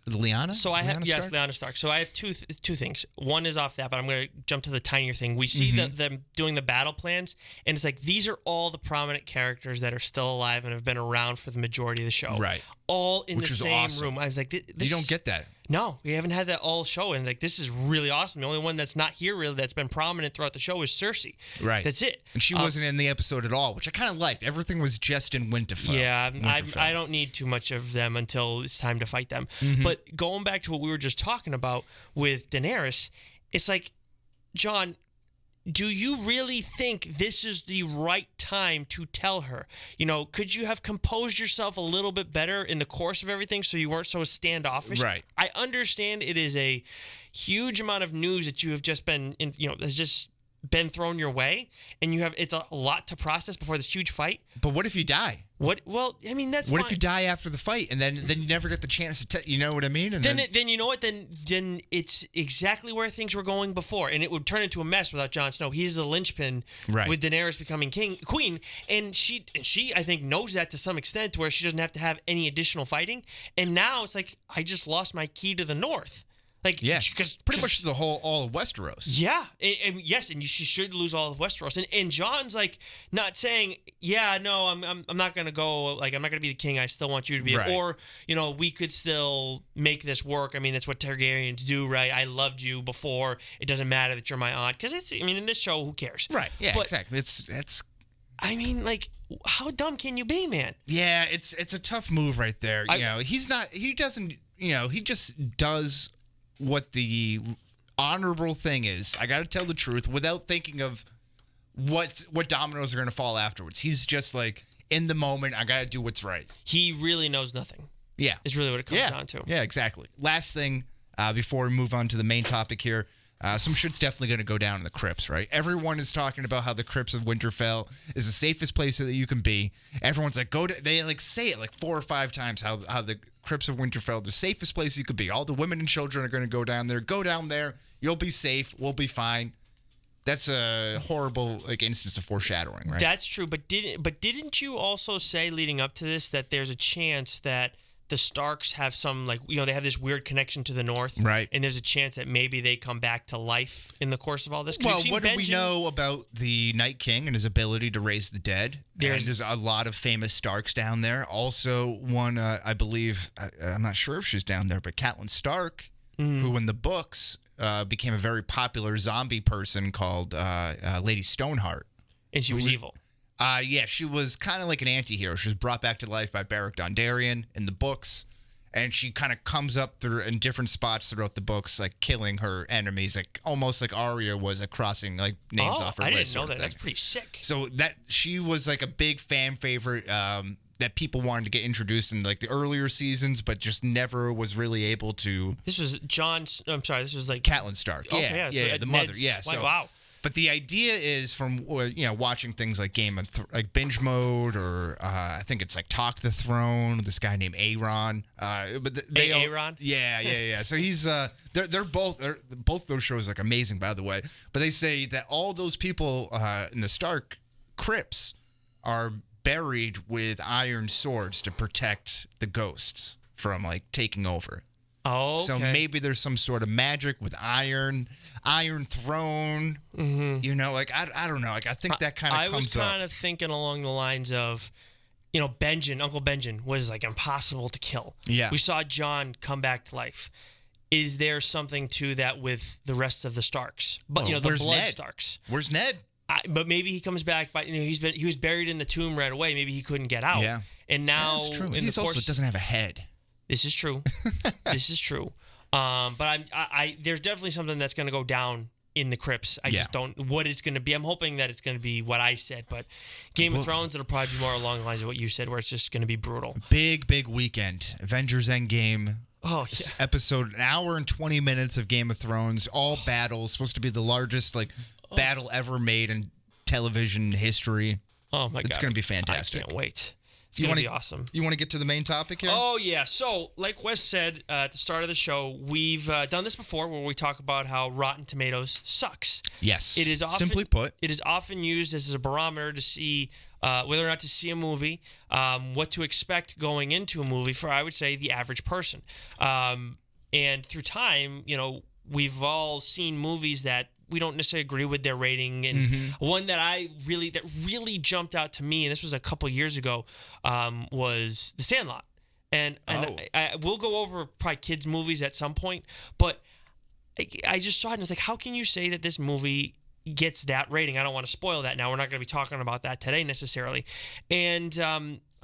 Lyanna. So I have Lyanna Stark? Lyanna Stark. So I have two things. One is off that, but I'm going to jump to the tinier thing. We see them doing the battle plans, and it's like these are all the prominent characters that are still alive and have been around for the majority of the show. Right. All in Which the is same awesome. room. I was like, this You don't get that. No, we haven't had that all show, and like this is really awesome. The only one that's not here really that's been prominent throughout the show is Cersei. Right. That's it. And she wasn't in the episode at all, which I kind of liked. Everything was just in Winterfell. Yeah, I don't need too much of them until it's time to fight them. But going back to what we were just talking about with Daenerys, it's like, Jon, do you really think this is the right time to tell her? Could you have composed yourself a little bit better in the course of everything so you weren't so standoffish? Right. I understand it is a huge amount of news that you have just been, has just been thrown your way, and it's a lot to process before this huge fight. But what if you die? Well, I mean, that's What fine. if you die after the fight, and then you never get the chance to you know what I mean? And then you know what? Then it's exactly where things were going before, and it would turn into a mess without Jon Snow. He's the linchpin with Daenerys becoming queen, and she I think knows that to some extent, to where she doesn't have to have any additional fighting. And now it's like, I just lost my key to the north. Like, because pretty much all of Westeros. Yeah, and yes, and she should lose all of Westeros. And Jon's like not saying, no, I'm not gonna go. Like, I'm not gonna be the king. I still want you to be. Right. Or we could still make this work. I mean, that's what Targaryens do, right? I loved you before. It doesn't matter that you're my aunt, because in this show, who cares? Right. Yeah. But, exactly. It's. I mean, like, how dumb can you be, man? Yeah, it's a tough move right there. He's not. He doesn't. He just does what the honorable thing is. I got to tell the truth without thinking of what dominoes are going to fall afterwards. He's just like, in the moment, I got to do what's right. He really knows nothing. Yeah. Is really what it comes down to. Yeah, exactly. Last thing, before we move on to the main topic here, some shit's definitely going to go down in the crypts, right? Everyone is talking about how the crypts of Winterfell is the safest place that you can be. Everyone's like, they like say it like 4 or 5 times how the crypts of Winterfell, the safest place you could be. All the women and children are going to go down there. Go down there. You'll be safe. We'll be fine. That's a horrible instance of foreshadowing, right? That's true, but didn't you also say leading up to this that there's a chance that the Starks have some, they have this weird connection to the North. Right. And there's a chance that maybe they come back to life in the course of all this. Well, what do we know about the Night King and his ability to raise the dead? There's a lot of famous Starks down there. Also, one, I believe, I'm not sure if she's down there, but Catelyn Stark, who in the books became a very popular zombie person called Lady Stoneheart. And she was evil. She was kind of like an anti-hero. She was brought back to life by Beric Dondarrion in the books, and she kind of comes up in different spots throughout the books, like killing her enemies, like almost like Arya was crossing names off her list. I didn't know that. That's pretty sick. So that she was like a big fan favorite that people wanted to get introduced in the earlier seasons, but just never was really able to. This was this was like Catelyn Stark. Okay, yeah, the mother. Yeah, so wow. But the idea is from watching things like binge mode, or I think it's like Talk the Throne. This guy named Aaron. Aaron. Yeah. So he's they're both those shows amazing, by the way. But they say that all those people in the Stark crypts are buried with iron swords to protect the ghosts from taking over. Oh, okay. So maybe there's some sort of magic with Iron Throne. Mm-hmm. I don't know. I think that kind of comes up. I was kind of thinking along the lines of, Uncle Benjen was like impossible to kill. Yeah. We saw Jon come back to life. Is there something to that with the rest of the Starks? But the blood Ned? Starks. Where's Ned? But maybe he comes back. He was buried in the tomb right away. Maybe he couldn't get out. Yeah. And now That's true. He also doesn't have a head. This is true. This is true. But there's definitely something that's going to go down in the crypts. I just don't what it's going to be. I'm hoping that it's going to be what I said, but Game of Thrones, it'll probably be more along the lines of what you said, where it's just going to be brutal. Big weekend. Avengers Endgame. Oh, yeah. Episode, an hour and 20 minutes of Game of Thrones. All battles. Supposed to be the largest battle ever made in television history. Oh, my God. It's going to be fantastic. I can't wait. It's going to be awesome. You want to get to the main topic here? Oh, yeah. So, like Wes said at the start of the show, we've done this before where we talk about how Rotten Tomatoes sucks. Yes. It is often, simply put. It is often used as a barometer to see whether or not to see a movie, what to expect going into a movie for, I would say, the average person. And through time, we've all seen movies that we don't necessarily agree with their rating, and one that really jumped out to me, and this was a couple years ago, was The Sandlot. And I will go over probably kids' movies at some point, but I just saw it and I was like, how can you say that this movie gets that rating? I don't want to spoil that now. We're not going to be talking about that today necessarily. And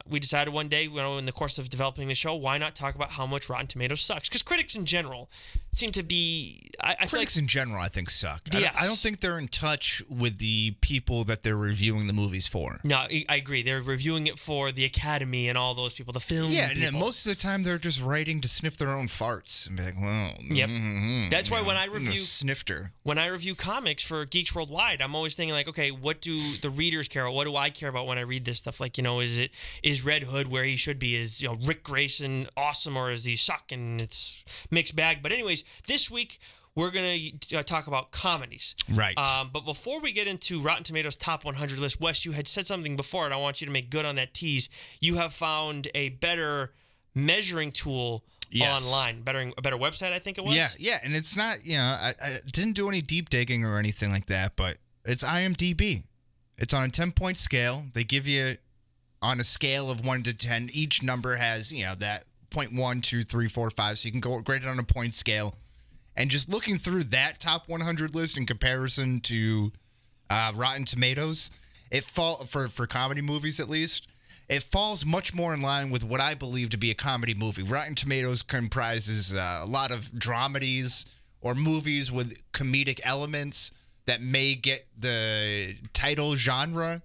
we decided one day, in the course of developing the show, why not talk about how much Rotten Tomatoes sucks? Because critics in general seem to be... Critics in general, I think, suck. Yes. I don't think they're in touch with the people that they're reviewing the movies for. No, I agree. They're reviewing it for the Academy and all those people, the film people. And most of the time they're just writing to sniff their own farts and be like, well... Yep. That's why when I review... snifter. When I review comics for Geeks Worldwide, I'm always thinking like, okay, what do the readers care about? What do I care about when I read this stuff? Like, is Red Hood where he should be? Is Rick Grayson awesome, or is he suck and it's mixed bag? But anyways, this week we're going to talk about comedies. Right. But before we get into Rotten Tomatoes top 100 list, Wes, you had said something before, and I want you to make good on that tease. You have found a better measuring tool online, a better website, I think it was. Yeah, and it's not, I didn't do any deep digging or anything like that, but it's IMDB. It's on a 10-point scale. They give you on a scale of 1 to 10. Each number has, that 0.1, 2, 3, 4, 5, so you can go grade it on a point scale. And just looking through that top 100 list in comparison to Rotten Tomatoes, it for comedy movies at least, it falls much more in line with what I believe to be a comedy movie. Rotten Tomatoes comprises a lot of dramedies or movies with comedic elements that may get the title genre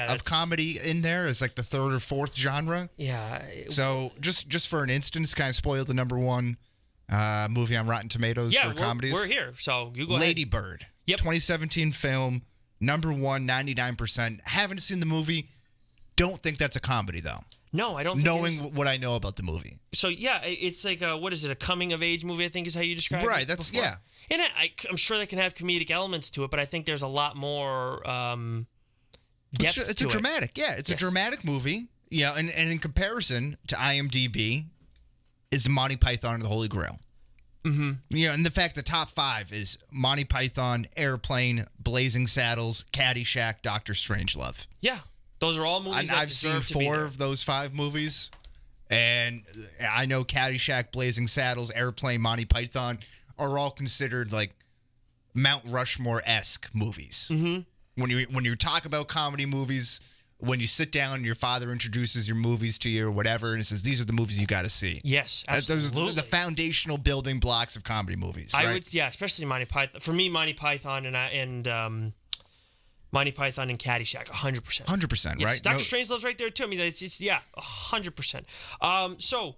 of comedy in there as like the third or fourth genre. Yeah. So just for an instance, kind of spoiled the number one movie on Rotten Tomatoes for comedies. We're here, so you go Lady ahead. Bird. Yep. 2017 film, number one, 99%. Haven't seen the movie. Don't think that's a comedy, though. No, I don't think knowing what I know about the movie. So, yeah, it's like, what is it, a coming-of-age movie, I think is how you describe it? Right, that's, before. yeah. And I'm sure they can have comedic elements to it, but I think there's a lot more depth it's to a dramatic, it's a dramatic movie. Yeah, and in comparison to IMDb is Monty Python and the Holy Grail. Mm-hmm. And the fact the top 5 is Monty Python, Airplane, Blazing Saddles, Caddyshack, Doctor Strangelove. Yeah. Those are all movies I've seen 4 of those 5 movies, and I know Caddyshack, Blazing Saddles, Airplane, Monty Python are all considered like Mount Rushmore-esque movies. Mm-hmm. When you talk about comedy movies, when you sit down and your father introduces your movies to you or whatever, and says these are the movies you got to see. Yes, absolutely. Those are the foundational building blocks of comedy movies. Right? I would, especially Monty Python. For me, Monty Python and Monty Python and Caddyshack, 100%. 100%, yes, right? Dr. Strangelove's right there too. I mean, it's 100%. So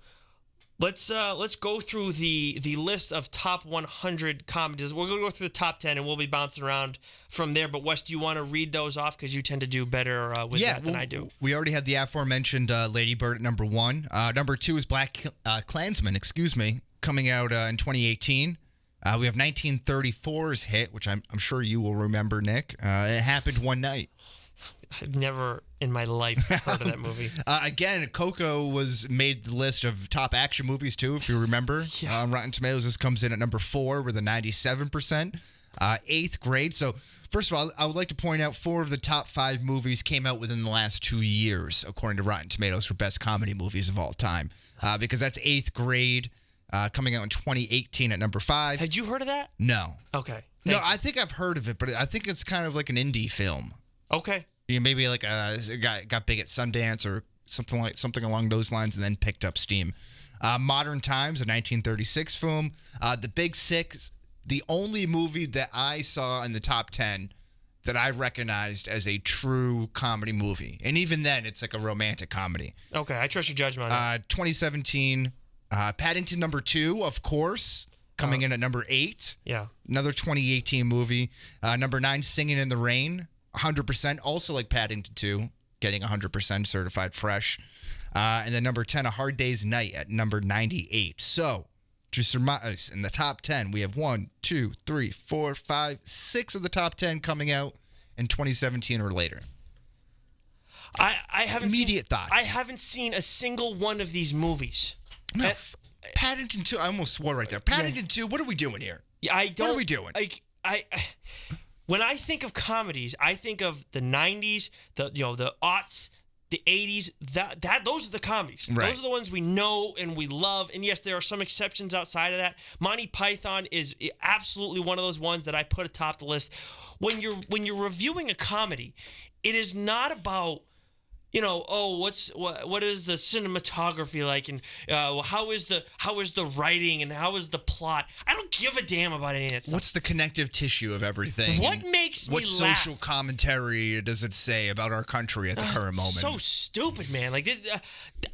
let's go through the list of top 100 comedies. We're gonna go through the top 10, and we'll be bouncing around from there. But Wes, do you want to read those off because you tend to do better with that than I do? We already had the aforementioned Lady Bird at number 1. Number 2 is Black Klansman, coming out in 2018. We have 1934's hit, which I'm sure you will remember, Nick. It Happened One Night. I've never in my life heard of that movie. Again, Coco was made the list of top action movies, too, if you remember. Yeah. Rotten Tomatoes, this comes in at number 4 with a 97%. Eighth grade. So, first of all, I would like to point out 4 of the top 5 movies came out within the last 2 years, according to Rotten Tomatoes, for best comedy movies of all time. Because that's Eighth Grade, coming out in 2018 at number 5. Had you heard of that? No. Okay. No, I think I've heard of it, but I think it's kind of like an indie film. Okay. Maybe like it got big at Sundance or something along those lines, and then picked up steam. Modern Times, a 1936 film. The Big Sick, the only movie that I saw in the top 10 that I recognized as a true comedy movie, and even then, it's like a romantic comedy. Okay, I trust your judgment on it. 2017, Paddington number 2, of course. Coming in at number 8. Yeah. Another 2018 movie. Number 9, Singing in the Rain. 100%. Also like Paddington 2. Getting 100% certified fresh. And then number 10, A Hard Day's Night at number 98. So, to surmise, in the top 10, we have 1, 2, 3, 4, 5, 6 of the top 10 coming out in 2017 or later. I haven't Immediate thoughts. I haven't seen a single one of these movies. No, Paddington 2, I almost swore right there. Paddington 2, what are we doing here? I don't. What are we doing? When I think of comedies, I think of the 90s, the aughts, the 80s. Those are the comedies. Right. Those are the ones we know and we love. And yes, there are some exceptions outside of that. Monty Python is absolutely one of those ones that I put atop the list. When you're reviewing a comedy, it is not about, what is the cinematography like, and how is the writing, and how is the plot? I don't give a damn about any of that stuff. What's the connective tissue of everything? What makes me laugh? What social laugh? commentary does it say about our country at the current moment? So stupid, man. Like this,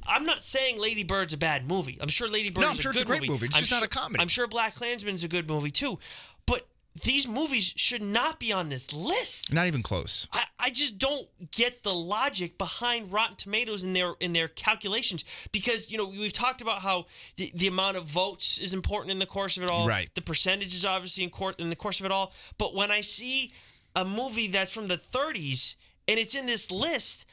I'm not saying Lady Bird's a bad movie. I'm sure Lady Bird is a good movie. it's a great movie. It's just not a comedy. I'm sure Black Klansman's a good movie too. But these movies should not be on this list. Not even close. I just don't get the logic behind Rotten Tomatoes in their calculations, because we've talked about how the amount of votes is important in the course of it all. Right. The percentage is obviously in the course of it all. But when I see a movie that's from the 30s and it's in this list,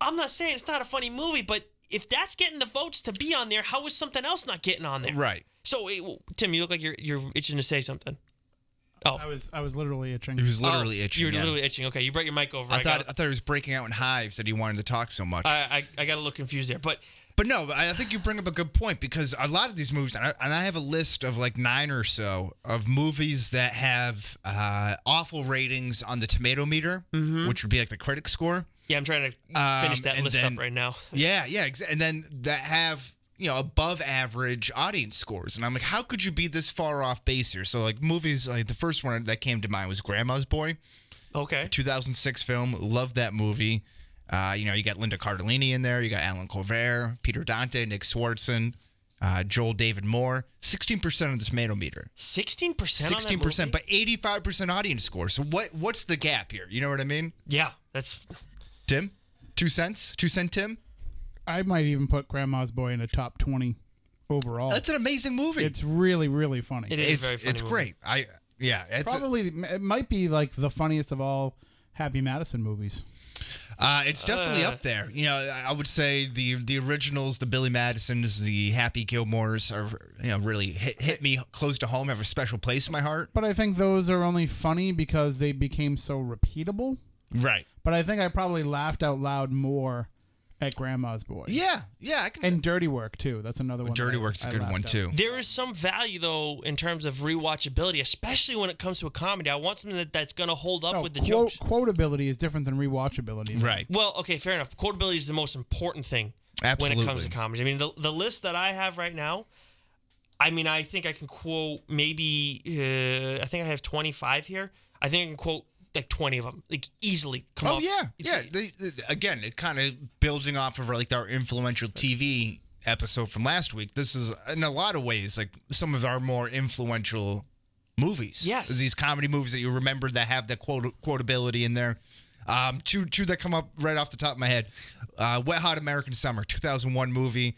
I'm not saying it's not a funny movie, but if that's getting the votes to be on there, how is something else not getting on there? Right. So, Tim, you look like you're itching to say something. Oh, I was literally itching. He was literally itching. You were literally itching. Okay, you brought your mic over. I thought it was breaking out in hives that he wanted to talk so much. I got a little confused there, but no, I think you bring up a good point, because a lot of these movies, and I have a list of like 9 or so of movies that have awful ratings on the tomato meter, which would be like the critic score. Yeah, I'm trying to finish that list up right now. Yeah, and then that have above average audience scores, and I'm like, how could you be this far off base here? So like movies, like the first one that came to mind was Grandma's Boy. Okay. 2006 film, loved that movie. You got Linda Cardellini in there, you got Alan Colbert, Peter Dante, Nick Swartzen, Joel David Moore. 16% of the tomato meter. 16%. 16%, but 85% audience score. So what's the gap here? You know what I mean? Yeah, that's. Tim, 2 cents, 2 cent Tim. I might even put Grandma's Boy in the top 20 overall. That's an amazing movie. It's really, really funny. It is a very funny It's movie. great. It might be like the funniest of all Happy Madison movies. It's definitely up there. I would say the originals, the Billy Madisons, the Happy Gilmores are really hit me close to home, have a special place in my heart. But I think those are only funny because they became so repeatable. Right. But I think I probably laughed out loud more at Grandma's Boy. Yeah, I can. And Dirty Work too. That's another one. Dirty Work's a good one too. There is some value though in terms of rewatchability, especially when it comes to a comedy. I want something that's going to hold up with the jokes. Quotability is different than rewatchability. Right. Well, okay, fair enough. Quotability is the most important thing when it comes to comedy. I mean, the list that I have right now, I think I can quote maybe, I think I have 25 here. I think I can quote like 20 of them, like easily come off. Again, it kind of building off of like our influential TV episode from last week. This is in a lot of ways like some of our more influential movies. Yes, these comedy movies that you remember that have that quotability in there. Two that come up right off the top of my head. Wet Hot American Summer, 2001 movie.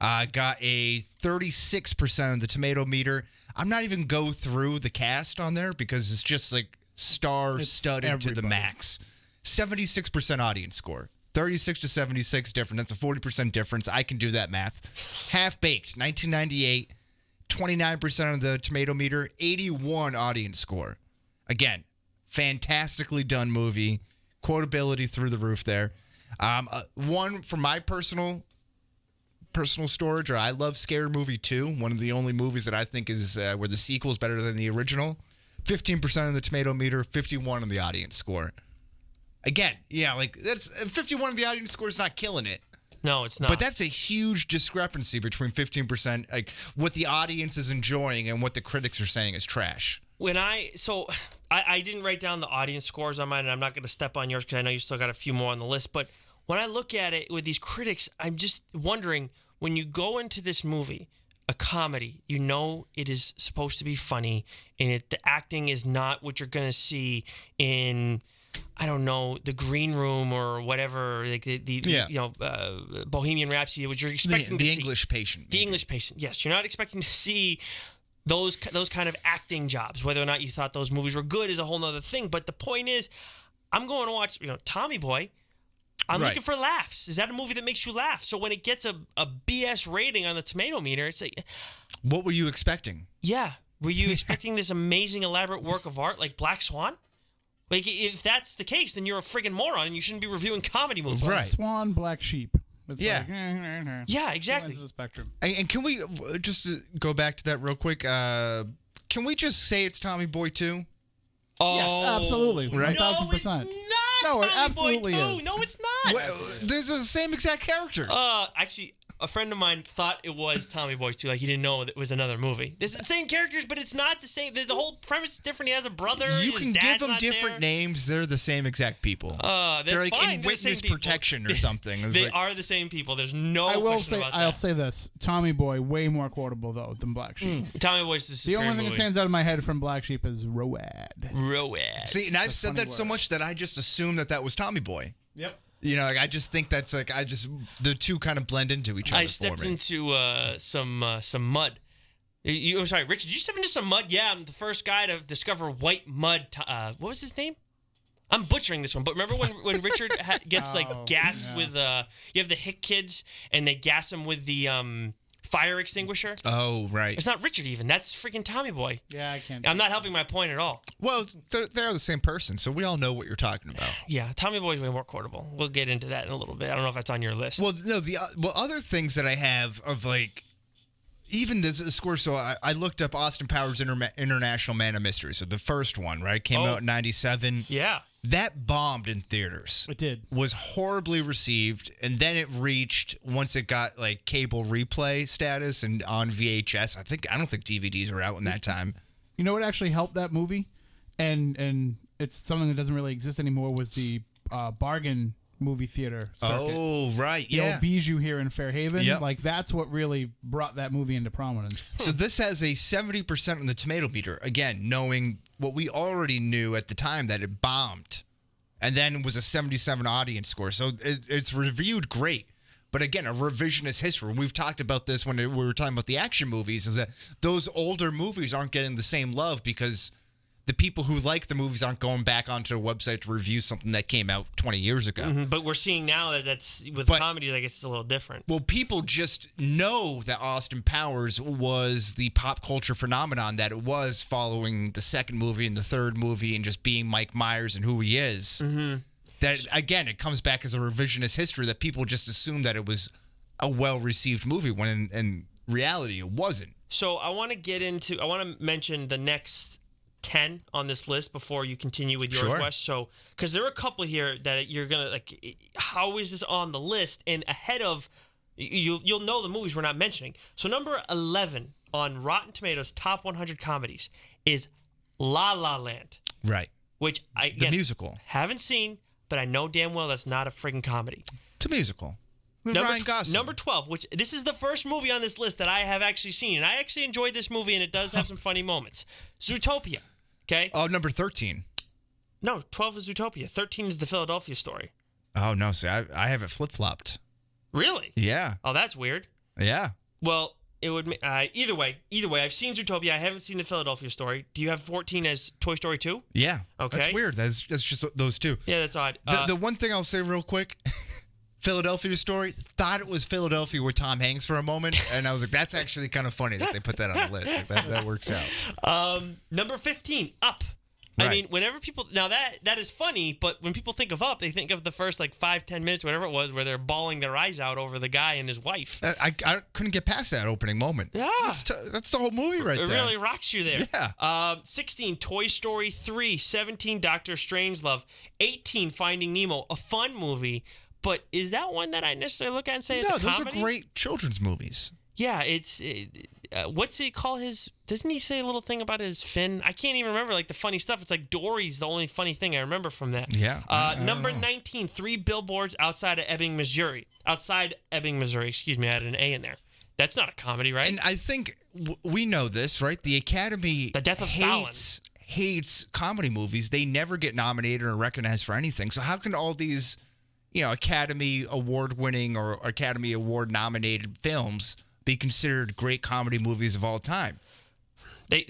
Got a 36% of the tomato meter. I'm not even go through the cast on there because it's just like star-studded to the max. 76% audience score. 36 to 76 different. That's a 40% difference. I can do that math. Half Baked, 1998. 29% of the tomato meter. 81 audience score. Again, fantastically done movie. Quotability through the roof there. One from my personal storage, or I love Scary Movie 2. One of the only movies that I think is where the sequel is better than the original. 15% on the tomato meter, 51 on the audience score. Again, yeah, like that's 51 on the audience score is not killing it. No, it's not. But that's a huge discrepancy between 15%, like what the audience is enjoying and what the critics are saying is trash. I didn't write down the audience scores on mine, and I'm not going to step on yours because I know you still got a few more on the list. But when I look at it with these critics, I'm just wondering, when you go into this movie, a comedy, you know it is supposed to be funny, and the acting is not what you're going to see in, I don't know, The Green Room or whatever, like Bohemian Rhapsody, which you're expecting to see. The English Patient. The English Patient, yes. You're not expecting to see those kind of acting jobs. Whether or not you thought those movies were good is a whole nother thing. But the point is, I'm going to watch, Tommy Boy. I'm looking for laughs. Is that a movie that makes you laugh? So when it gets a BS rating on the tomato meter, it's like... What were you expecting? Yeah. Were you expecting this amazing, elaborate work of art like Black Swan? Like, if that's the case, then you're a friggin' moron and you shouldn't be reviewing comedy movies. Black Swan, Black Sheep. It's yeah, exactly. The spectrum. And can we just go back to that real quick? Can we just say it's Tommy Boy 2? Oh, yes, absolutely. Right? 1000%. It's not. No, it Tommy absolutely Boy 2. is. No, it's not. Well, there's the same exact characters. Actually, a friend of mine thought it was Tommy Boy 2. Like, he didn't know it was another movie. It's the same characters, but it's not the same. The whole premise is different. He has a brother. You his can dad's give them different names. They're the same exact people. That's They're like fine. in They're the same witness people. protection or something. They are the same people. There's no I will question say, about that. I'll say this: Tommy Boy, way more quotable though than Black Sheep. Tommy Boy's the The superior only thing that movie. stands out of my head from Black Sheep is Road. See, and I've said funny that so word. much that I just assumed that was Tommy Boy. Yep. Like, I just think that's like the two kind of blend into each other. I stepped into some mud. I'm sorry, Richard. Did you step into some mud? Yeah, I'm the first guy to discover white mud. What was his name? I'm butchering this one, but remember when Richard gets gassed with you have the Hick kids and they gas him with the fire extinguisher? Oh, right. It's not Richard even. That's freaking Tommy Boy. Yeah, I can't. I'm not helping my point at all. Well, they're the same person, so we all know what you're talking about. Yeah, Tommy Boy's way more quotable. We'll get into that in a little bit. I don't know if that's on your list. Well, no, other things that I have of like, even this score. So I looked up Austin Powers International Man of Mystery. So the first one, right, came out in '97. Yeah. That bombed in theaters. It did. Was horribly received, and then it reached, once it got like cable replay status and on VHS. I don't think DVDs were out in that time. You know what actually helped that movie, and it's something that doesn't really exist anymore, was the bargain movie theater circuit. Oh, right, The yeah. old Bijou here in Fairhaven. Yep. Like, that's what really brought that movie into prominence. So this has a 70% on the tomato meter. Again, knowing what we already knew at the time, that it bombed. And then was a 77 audience score. So it's reviewed great. But again, a revisionist history. We've talked about this when we were talking about the action movies, is that those older movies aren't getting the same love because the people who like the movies aren't going back onto the website to review something that came out 20 years ago. Mm-hmm. But we're seeing now that's with comedies, I guess it's a little different. Well, people just know that Austin Powers was the pop culture phenomenon that it was, following the second movie and the third movie and just being Mike Myers and who he is. Mm-hmm. That, again, it comes back as a revisionist history that people just assume that it was a well-received movie when in reality it wasn't. So I want to mention the next 10 on this list before you continue with yours, Sure. Wes. So, because there are a couple here that you're gonna like. How is this on the list? And ahead of you'll know the movies we're not mentioning. So number 11 on Rotten Tomatoes top 100 comedies is La La Land, Right. which I The musical. haven't seen, but I know damn well that's not a friggin' comedy. It's a musical. With Ryan Gosling. Number 12, which this is the first movie on this list that I have actually seen, and I actually enjoyed this movie, and it does have some funny moments. Zootopia. Okay. Oh, number 13. No, 12 is Zootopia. 13 is the Philadelphia Story. Oh, no. See, I have it flip-flopped. Really? Yeah. Oh, that's weird. Yeah. Well, it would either way, I've seen Zootopia. I haven't seen the Philadelphia Story. Do you have 14 as Toy Story 2? Yeah. Okay. That's weird. That's just those two. Yeah, that's odd. The one thing I'll say real quick, Philadelphia Story, thought it was Philadelphia with Tom Hanks for a moment, and I was like, that's actually kind of funny that they put that on the list. Like, that works out. Number 15, Up. I mean, whenever people now that is funny, but when people think of Up, they think of the first like 5-10 minutes, whatever it was, where they're bawling their eyes out over the guy and his wife. I couldn't get past that opening moment. Yeah, that's the whole movie right there. It really rocks you there. Yeah. 16, Toy Story 3, 17, Doctor Strangelove, 18, Finding Nemo, a fun movie, but is that one that I necessarily look at and say it's a comedy? Those are great children's movies. Yeah, what's he call his? Doesn't he say a little thing about his fin? I can't even remember like the funny stuff. It's like Dory's the only funny thing I remember from that. Yeah. Number 19, 3 Billboards Outside of Ebbing, Missouri. Outside Ebbing, Missouri. Excuse me, I had an A in there. That's not a comedy, right? And I think we know this, right? The Academy The Death of Stalin hates comedy movies. They never get nominated or recognized for anything. So how can all these, Academy Award-winning or Academy Award-nominated films be considered great comedy movies of all time? They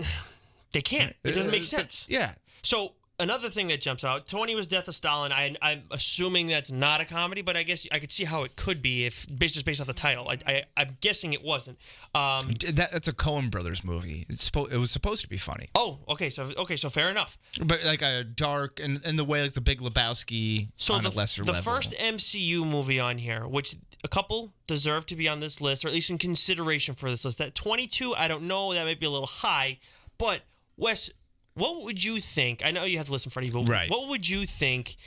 can't. It doesn't make sense. Yeah. So another thing that jumps out, 20 was Death of Stalin. I'm assuming that's not a comedy, but I guess I could see how it could be if just based off the title. I'm guessing it wasn't. That's a Coen Brothers movie. It was supposed to be funny. Oh, okay. So fair enough. But like a dark and the way like the Big Lebowski on a lesser level. The first MCU movie on here, which a couple deserve to be on this list, or at least in consideration for this list. That 22, I don't know. That might be a little high, but Wes, what would you think? I know you have to listen for but right. What would you think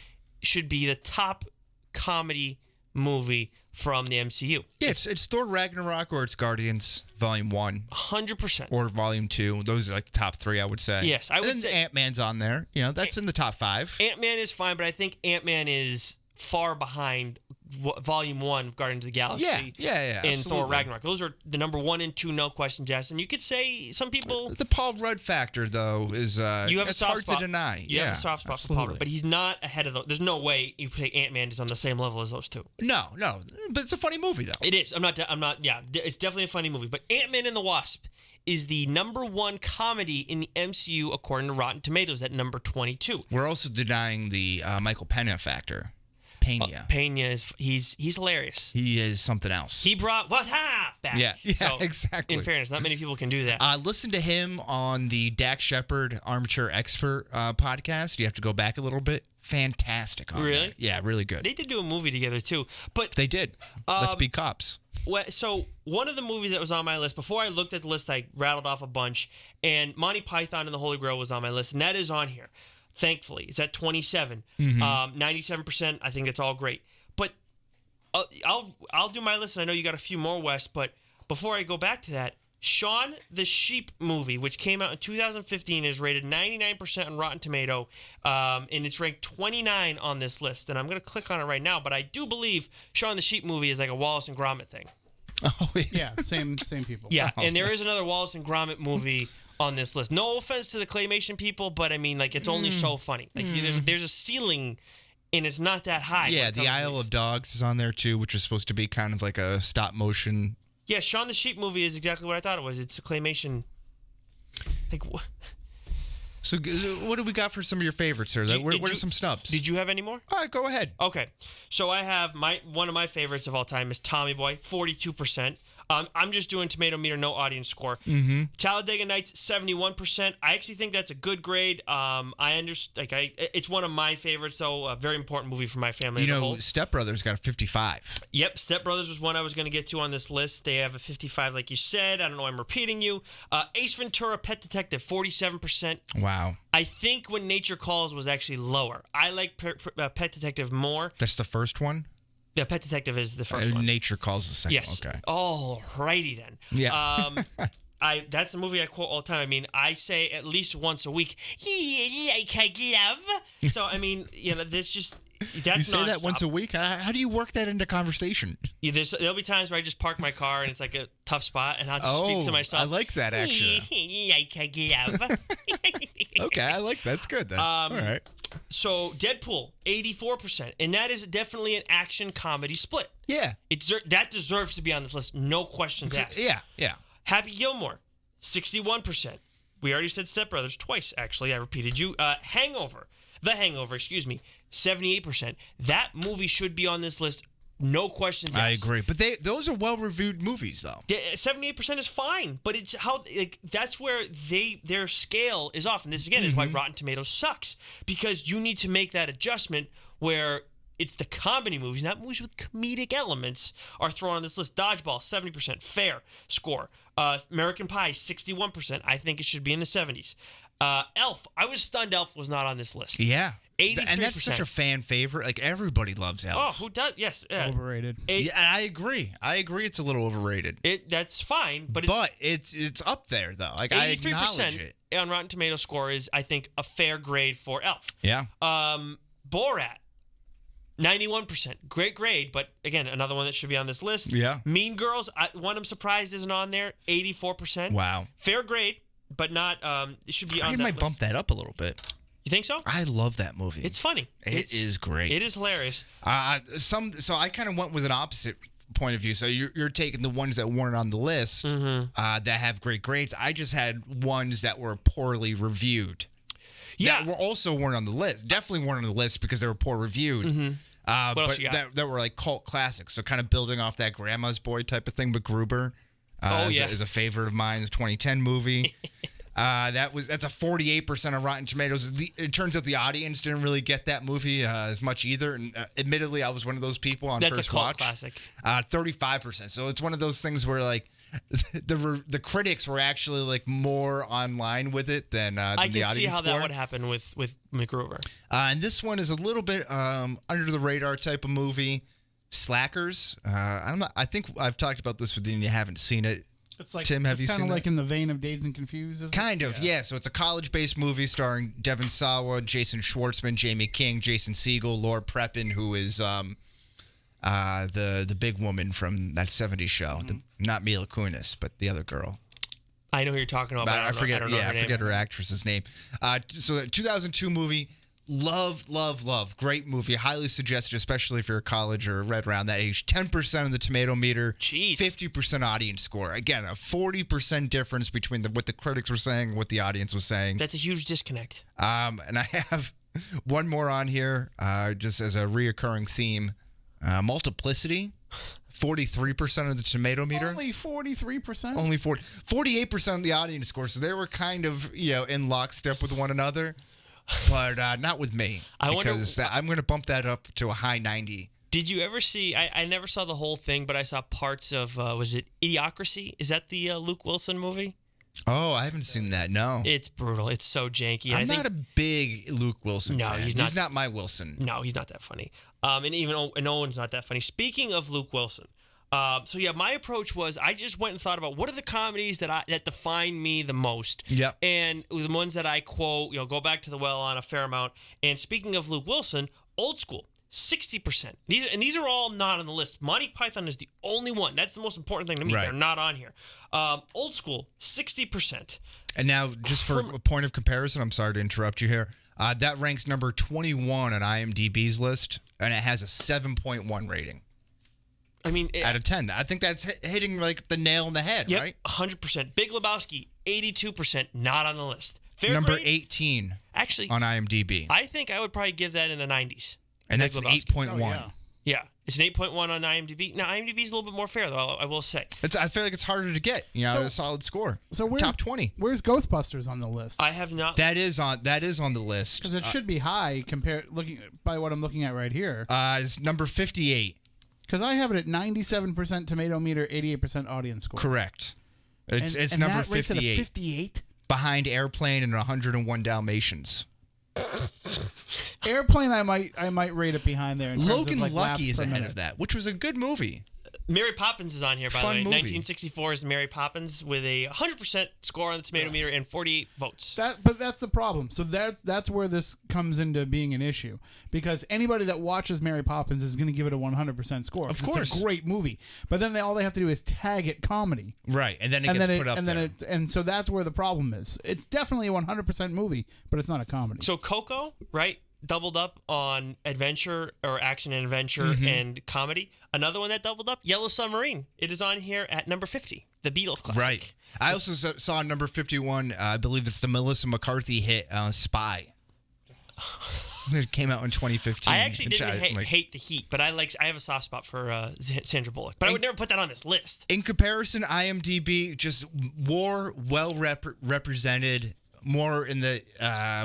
should be the top comedy movie from the MCU? Yeah, it's Thor Ragnarok or it's Guardians Volume 1. 100%. Or Volume 2. Those are like the top 3, I would say. Yes, I would say. Ant-Man's on there. That's in the top 5. Ant-Man is fine, but I think Ant-Man is far behind Volume 1 of Guardians of the Galaxy. Yeah. And absolutely. Thor Ragnarok. Those are the number 1 and 2, no question, Justin. You could say some people. The Paul Rudd factor, though, is it's hard to deny. You have a soft spot for Paul Rudd, but he's not ahead of those. There's no way you say Ant-Man is on the same level as those two. No. But it's a funny movie, though. It is. I'm not. Yeah, it's definitely a funny movie. But Ant-Man and the Wasp is the number 1 comedy in the MCU according to Rotten Tomatoes at number 22. We're also denying the Michael Pena factor. Pena is he's hilarious. He is something else. He brought back. Yeah, so, exactly. In fairness, not many people can do that. Listen to him on the Dak Shepard Armchair Expert podcast. You have to go back a little bit. Fantastic. Really? That. Yeah, really good. They did do a movie together too, but they did. Let's Be Cops. So one of the movies that was on my list before I looked at the list, I rattled off a bunch, and Monty Python and the Holy Grail was on my list, and that is on here. Thankfully, it's at 27, 97%. I think it's all great. But I'll do my list. And I know you got a few more, Wes. But before I go back to that, Shaun the Sheep movie, which came out in 2015, is rated 99% on Rotten Tomato, and it's ranked 29 on this list. And I'm going to click on it right now. But I do believe Shaun the Sheep movie is like a Wallace and Gromit thing. Oh yeah, same people. Yeah, and there is another Wallace and Gromit movie on this list. No offense to the claymation people, but I mean, like, it's only so funny. Like, there's a ceiling, and it's not that high. Yeah, the Isle of Dogs is on there too, which is supposed to be kind of like a stop motion. Yeah, Shaun the Sheep movie is exactly what I thought it was. It's a claymation. Like, what? So, what do we got for some of your favorites, sir? What are some snubs? Did you have any more? All right, go ahead. Okay, so I have one of my favorites of all time is Tommy Boy, 42%. I'm just doing tomato meter, no audience score. Mm-hmm. Talladega Nights, 71%. I actually think that's a good grade. I understand. It's one of my favorites, though. A very important movie for my family as a whole. Step Brothers got a 55. Yep, Step Brothers was one I was going to get to on this list. They have a 55, like you said. I don't know. I'm repeating you. Ace Ventura, Pet Detective, 47%. Wow. I think When Nature Calls was actually lower. I like Pet Detective more. That's the first one? Yeah, Pet Detective is the first one. Nature Calls the second. Yes. Okay. Oh, righty then. Yeah. That's the movie I quote all the time. I mean, I say at least once a week, like I love. So, I mean, this just, that's you say nonstop. that once a week? How do you work that into conversation? Yeah, there'll be times where I just park my car and it's like a tough spot and I'll just speak to myself. I like that, actually. Like I love. Okay, I like that. That's good then. All right. So, Deadpool, 84%. And that is definitely an action comedy split. Yeah. That deserves to be on this list. No questions asked. Yeah. Happy Gilmore, 61%. We already said Step Brothers twice, actually. I repeated you. The Hangover, 78%. That movie should be on this list No questions asked. I agree. But those are well-reviewed movies, though. Yeah, 78% is fine, but it's how that's where their scale is off. And this, again, is why Rotten Tomatoes sucks. Because you need to make that adjustment where it's the comedy movies, not movies with comedic elements, are thrown on this list. Dodgeball, 70%. Fair score. American Pie, 61%. I think it should be in the 70s. Elf. I was stunned Elf was not on this list. Yeah. 83%. And that's such a fan favorite. Like, everybody loves Elf. Oh, who does? Yes. Overrated. Yeah, I agree. It's a little overrated. That's fine, but it's up there, though. Like, I acknowledge it. On Rotten Tomatoes score is, I think, a fair grade for Elf. Yeah. Borat. 91%. Great grade, but again, another one that should be on this list. Yeah. Mean Girls, one I'm surprised isn't on there. 84%. Wow. Fair grade, but not, it should be on that list. I might bump that up a little bit. You think so? I love that movie. It's funny. It is great. It is hilarious. So I kind of went with an opposite point of view. So you're taking the ones that weren't on the list that have great grades. I just had ones that were poorly reviewed. Yeah. That were also weren't on the list. Definitely weren't on the list because they were poor reviewed. What else you got? That were like cult classics. So kind of building off that Grandma's Boy type of thing, but Gruber is a favorite of mine. The 2010 movie. That's a 48% of Rotten Tomatoes. It turns out the audience didn't really get that movie as much either. And admittedly, I was one of those people on That's first a cult watch. classic. 35%. So it's one of those things where like the critics were actually like more online with it than the audience. I can see how score. that would happen with McGruber. And this one is a little bit under the radar type of movie. Slackers. I think I've talked about this with you and you haven't seen it. It's like Tim, have you seen kind of like that? in the vein of Dazed and Confused, isn't Kind it? of, yeah. So it's a college-based movie starring Devon Sawa, Jason Schwartzman, Jamie King, Jason Segel, Laura Prepon, who is the big woman from that 70s show. Not Mila Kunis, but the other girl. I know who you're talking about, but I forget her actress's name. So the 2002 movie, love. Great movie. Highly suggested, especially if you're a college or right around that age. 10% of the tomato meter. Jeez. 50% audience score. Again, a 40% difference between what the critics were saying and what the audience was saying. That's a huge disconnect. And I have one more on here, just as a reoccurring theme. Multiplicity. 43% of the tomato meter. Only 43%? Only 48% of the audience score. So they were kind of, in lockstep with one another. But not with me. I'm going to bump that up to a high 90. Did you ever see, I never saw the whole thing, but I saw parts of, was it Idiocracy? Is that the Luke Wilson movie? Oh, I haven't seen that, no. It's brutal. It's so janky. I'm not a big Luke Wilson fan. He's not. He's not my Wilson. No, he's not that funny. And even Owen's not that funny. Speaking of Luke Wilson, my approach was I just went and thought about what are the comedies that define me the most. Yep. And the ones that I quote, go back to the well on a fair amount. And speaking of Luke Wilson, Old School, 60%. These are all not on the list. Monty Python is the only one. That's the most important thing to me. Right. They're not on here. Old School, 60%. And now, just for a point of comparison, I'm sorry to interrupt you here. That ranks number 21 on IMDb's list, and it has a 7.1 rating. I mean, out of 10. I think that's hitting like the nail on the head, yep, right? 100%. Big Lebowski, 82%, not on the list. Fair number grade, 18 actually on IMDb. I think I would probably give that in the 90s. And that's 8.1. Oh, yeah, it's an 8.1 on IMDb. Now, IMDb's a little bit more fair, though, I will say. I feel like it's harder to get, a solid score. So top 20. Where's Ghostbusters on the list? I have not. That is on the list. Because it should be high looking by what I'm looking at right here. It's number 58. Because I have it at 97% tomato meter, 88% audience score. Correct. It's and number that rates 58. At a 58? Behind Airplane and 101 Dalmatians. Airplane, I might rate it behind there. Logan of Lucky is ahead minute. of that, which was a good movie. Mary Poppins is on here, by Fun the way. movie. 1964 is Mary Poppins with a 100% score on the tomato meter and 48 votes. But that's the problem. So that's where this comes into being an issue. Because anybody that watches Mary Poppins is going to give it a 100% score. Of course. It's a great movie. But then all they have to do is tag it comedy. Right, and then it gets put up there. And so that's where the problem is. It's definitely a 100% movie, but it's not a comedy. So Coco, right? Doubled up on adventure or action and adventure and comedy. Another one that doubled up, Yellow Submarine. It is on here at number 50, the Beatles classic. Right. I also saw number 51, I believe it's the Melissa McCarthy hit, Spy. It came out in 2015. I actually didn't hate The Heat, but I have a soft spot for Sandra Bullock. But I would never put that on this list. In comparison, IMDb just more represented, more in the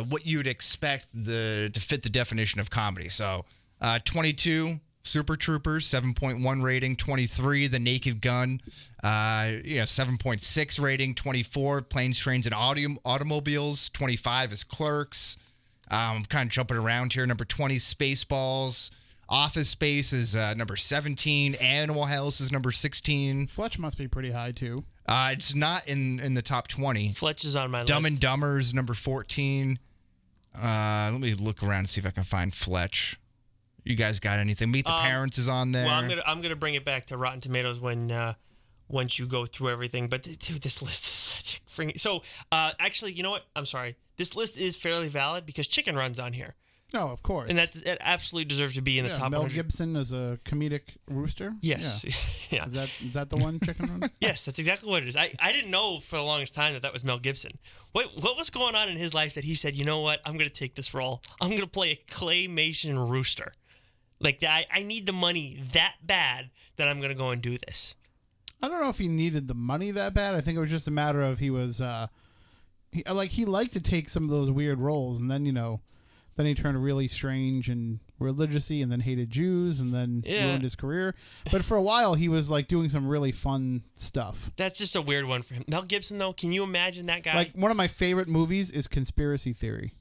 what you'd expect to fit the definition of comedy. So 22, Super Troopers, 7.1 rating. 23, The Naked Gun, 7.6 rating. 24, Planes, Trains, and Automobiles. 25 is Clerks. I'm kind of jumping around here. Number 20, Spaceballs. Office Space is number 17. Animal House is number 16. Fletch must be pretty high, too. It's not in the top 20. Fletch is on my Dumb list. and Dumber is number 14. Let me look around and see if I can find Fletch. You guys got anything? Meet the Parents is on there. Well, I'm gonna bring it back to Rotten Tomatoes when once you go through everything. But dude, this list is such a freaking. So actually, you know what? I'm sorry. This list is fairly valid because Chicken Run's on here. Oh, of course. And that absolutely deserves to be in the top 100. Mel Gibson as a comedic rooster? Yes. Yeah. Is that the one, Chicken Run? Yes, that's exactly what it is. I didn't know for the longest time that was Mel Gibson. What was going on in his life that he said, you know what, I'm going to take this role. I'm going to play a claymation rooster. Like, I need the money that bad that I'm going to go and do this. I don't know if he needed the money that bad. I think it was just a matter of he liked to take some of those weird roles, and then, then he turned really strange and religious-y, and then hated Jews, and then ruined his career. But for a while, he was like doing some really fun stuff. That's just a weird one for him. Mel Gibson, though, can you imagine that guy? Like, one of my favorite movies is Conspiracy Theory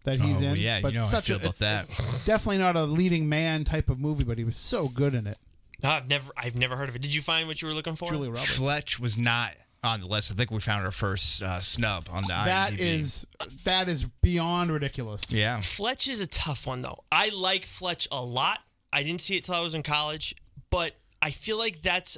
that he's in. Yeah, but how I feel about that. It's definitely not a leading man type of movie, but he was so good in it. I've never heard of it. Did you find what you were looking for? Julia Roberts. Fletch was not on the list. I think we found our first snub on the IMDb. That is beyond ridiculous. Yeah. Fletch is a tough one, though. I like Fletch a lot. I didn't see it till I was in college, but I feel like that's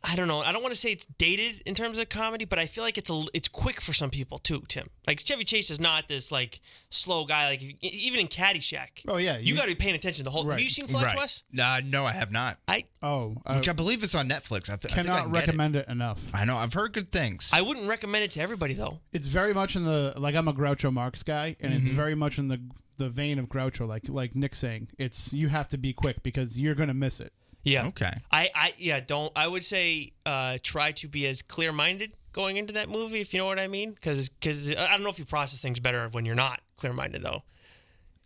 I don't know. I don't want to say it's dated in terms of comedy, but I feel like it's quick for some people too, Tim. Like Chevy Chase is not this like slow guy. Like even in Caddyshack. Oh yeah, you got to be paying attention the whole. Right. Have you seen Fletch, Wes? No, I have not. Which I believe is on Netflix. I think I can recommend it enough. I know. I've heard good things. I wouldn't recommend it to everybody though. It's very much in the I'm a Groucho Marx guy, and it's very much in the vein of Groucho, like Nick saying. It's you have to be quick because you're gonna miss it. Yeah. Okay. I would say try to be as clear-minded going into that movie, if you know what I mean, because I don't know if you process things better when you're not clear-minded though.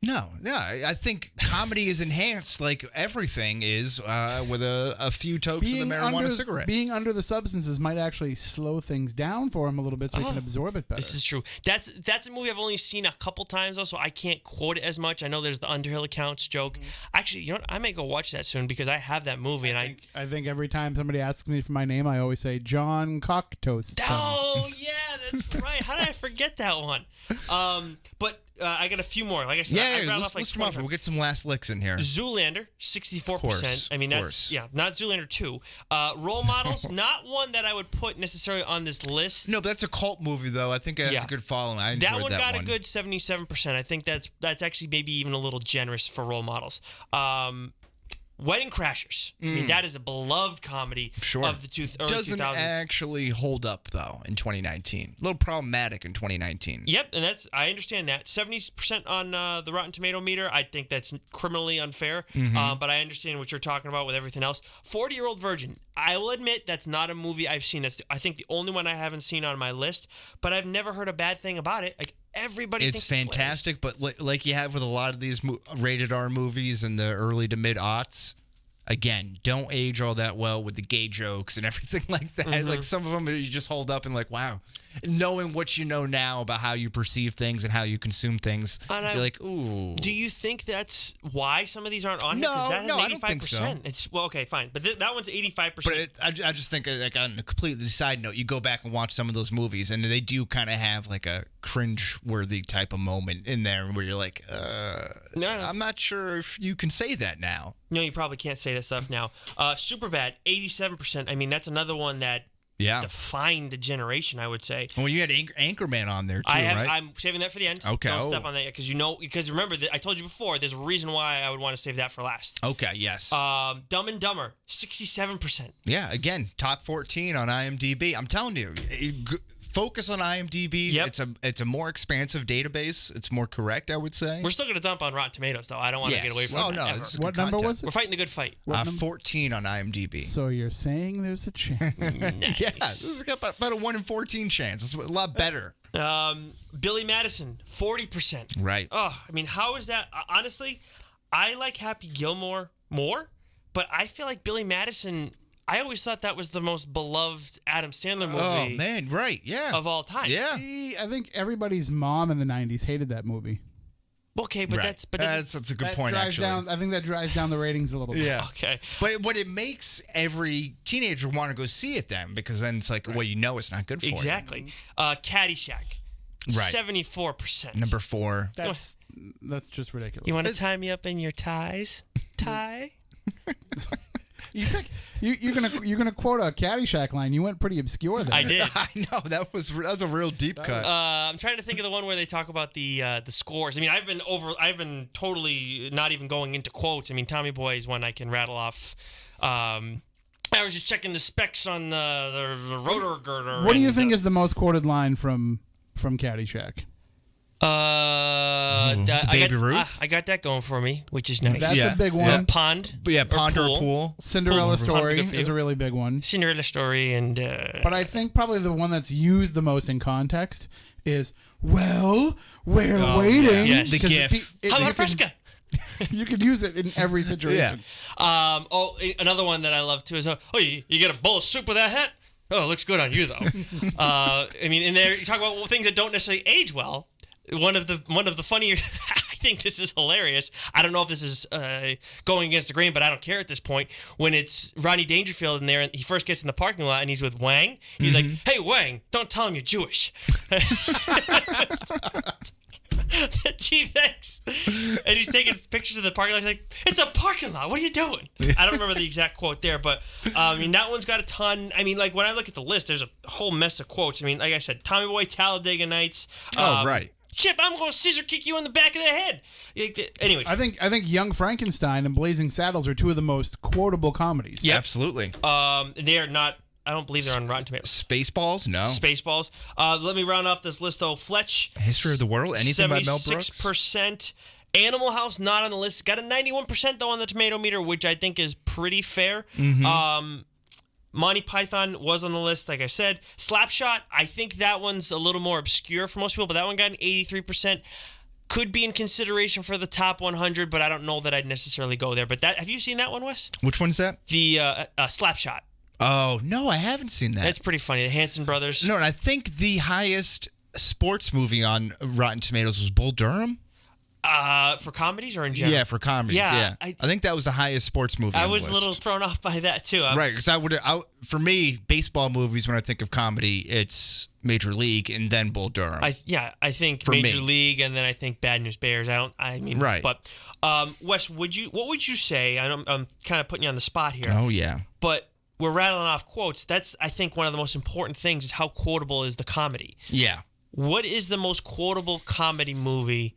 No. I think comedy is enhanced like everything is with a few tokes of the marijuana cigarette. Being under the substances might actually slow things down for him a little bit so he can absorb it better. This is true. That's a movie I've only seen a couple times though, so I can't quote it as much. I know there's the Underhill Accounts joke. Actually, you know what? I may go watch that soon because I have that movie I think every time somebody asks me for my name, I always say John Cocktoast. Oh yeah, that's right. How did I forget that one? But I got a few more. Like I said, let's them off. We'll get some last licks in here. Zoolander, 64%. I mean, that's not Zoolander 2. Role Models, not one that I would put necessarily on this list. No, but that's a cult movie though. I think it has a good following. I enjoyed that one. Got a good 77%. I think that's actually maybe even a little generous for Role Models. Wedding Crashers. I mean, that is a beloved comedy of the early 2000s. Doesn't actually hold up, though, in 2019. A little problematic in 2019. Yep, and I understand that. 70% on the Rotten Tomato meter. I think that's criminally unfair, but I understand what you're talking about with everything else. 40-Year-Old Virgin. I will admit that's not a movie I've seen. That's, I think, the only one I haven't seen on my list, but I've never heard a bad thing about it. Like, everybody thinks it's fantastic, but like you have with a lot of these rated R movies in the early to mid aughts, again, don't age all that well with the gay jokes and everything like that. Like some of them you just hold up and like, wow, knowing what you know now about how you perceive things and how you consume things, you're like, ooh. Do you think that's why some of these aren't on here? No, that has 85%. I don't think so. It's okay, fine, but that one's 85%. But I just think, like on a completely side note, you go back and watch some of those movies, and they do kind of have like a cringe-worthy type of moment in there where you're like, no. I'm not sure if you can say that now. No, you probably can't say that stuff now. Superbad, 87%. I mean, that's another one that defined the generation, I would say. Well, you had Anchorman on there too, right? I'm saving that for the end. Okay. Don't step on that yet, because remember, I told you before, there's a reason why I would want to save that for last. Okay, yes. Dumb and Dumber, 67%. Yeah, again, top 14 on IMDb. I'm telling you, focus on IMDb. Yep. It's a more expansive database. It's more correct, I would say. We're still going to dump on Rotten Tomatoes, though. I don't want to get away from that ever. It's What good number content. was We're it? fighting the good fight. 14 on IMDb. So you're saying there's a chance? Nice. Yeah, this has got about a 1 in 14 chance. It's a lot better. Billy Madison, 40%. Right. Oh, I mean, how is that? Honestly, I like Happy Gilmore more, but I feel like Billy Madison, I always thought that was the most beloved Adam Sandler movie Oh, man, right, yeah. of all time. Yeah. I think everybody's mom in the 90s hated that movie. Okay, but Right. That's a good That point, drives actually. down, I think that drives down the ratings a little bit. Yeah. Okay. But what it makes every teenager want to go see it then, because then it's like, well, you know it's not good for Exactly. Caddyshack, Right. 74%. you. Number 4. That's just ridiculous. You want to tie me up in your ties? Tie? You're gonna quote a Caddyshack line. You went pretty obscure there. I did. I know, that was a real deep cut. I'm trying to think of the one where they talk about the scores. I mean, I've been totally not even going into quotes. I mean, Tommy Boy is one I can rattle off. I was just checking the specs on the rotor girder. What do you think is the most quoted line from Caddyshack? Baby Ruth? I got that going for me, which is nice. That's Yeah. a big Yeah. one. Pond. But yeah, Pond or Pool. Pool. Cinderella Pool. Story Good for you. is a really big one. Cinderella Story and. But I think probably the one that's used the most in context is, well, we're waiting. yeah. Yes. The Because GIF. How you about Fresca? You could use it in every situation. Another one that I love too is, you get a bowl of soup with that hat? Oh, it looks good on you though. I mean, in there you talk about things that don't necessarily age well. One of the funnier. I think this is hilarious. I don't know if this is going against the grain, but I don't care at this point. When it's Rodney Dangerfield in there, and he first gets in the parking lot, and he's with Wang. He's like, "Hey, Wang, don't tell him you're Jewish." Gee, thanks. And he's taking pictures of the parking lot. He's like, "It's a parking lot. What are you doing?" I don't remember the exact quote there, but I mean, that one's got a ton. I mean, like when I look at the list, there's a whole mess of quotes. I mean, like I said, Tommy Boy, Talladega Nights. Right. Chip, I'm going to scissor kick you in the back of the head. Anyway. I think Young Frankenstein and Blazing Saddles are two of the most quotable comedies. Yeah, absolutely. They are not. I don't believe they're on Rotten Tomatoes. Spaceballs? No. Spaceballs. Let me round off this list though. Fletch. History of the World? Anything by Mel Brooks? 76%. Animal House not on the list. Got a 91% though on the tomato meter, which I think is pretty fair. Monty Python was on the list, like I said. Slapshot, I think that one's a little more obscure for most people, but that one got an 83%. Could be in consideration for the top 100, but I don't know that I'd necessarily go there. But have you seen that one, Wes? Which one's that? The Slapshot. Oh, no, I haven't seen that. That's pretty funny. The Hanson brothers. No, and I think the highest sports movie on Rotten Tomatoes was Bull Durham. For comedies or in general? Yeah, for comedies. Yeah, I think that was the highest sports movie. I on the was a little list. thrown off by that too. Right, because for me, baseball movies. When I think of comedy, it's Major League and then Bull Durham. I think For Major me. League and then I think Bad News Bears. Right. But Wes, what would you say? I'm kind of putting you on the spot here. Oh yeah. But we're rattling off quotes. That's I think one of the most important things is how quotable is the comedy. Yeah. What is the most quotable comedy movie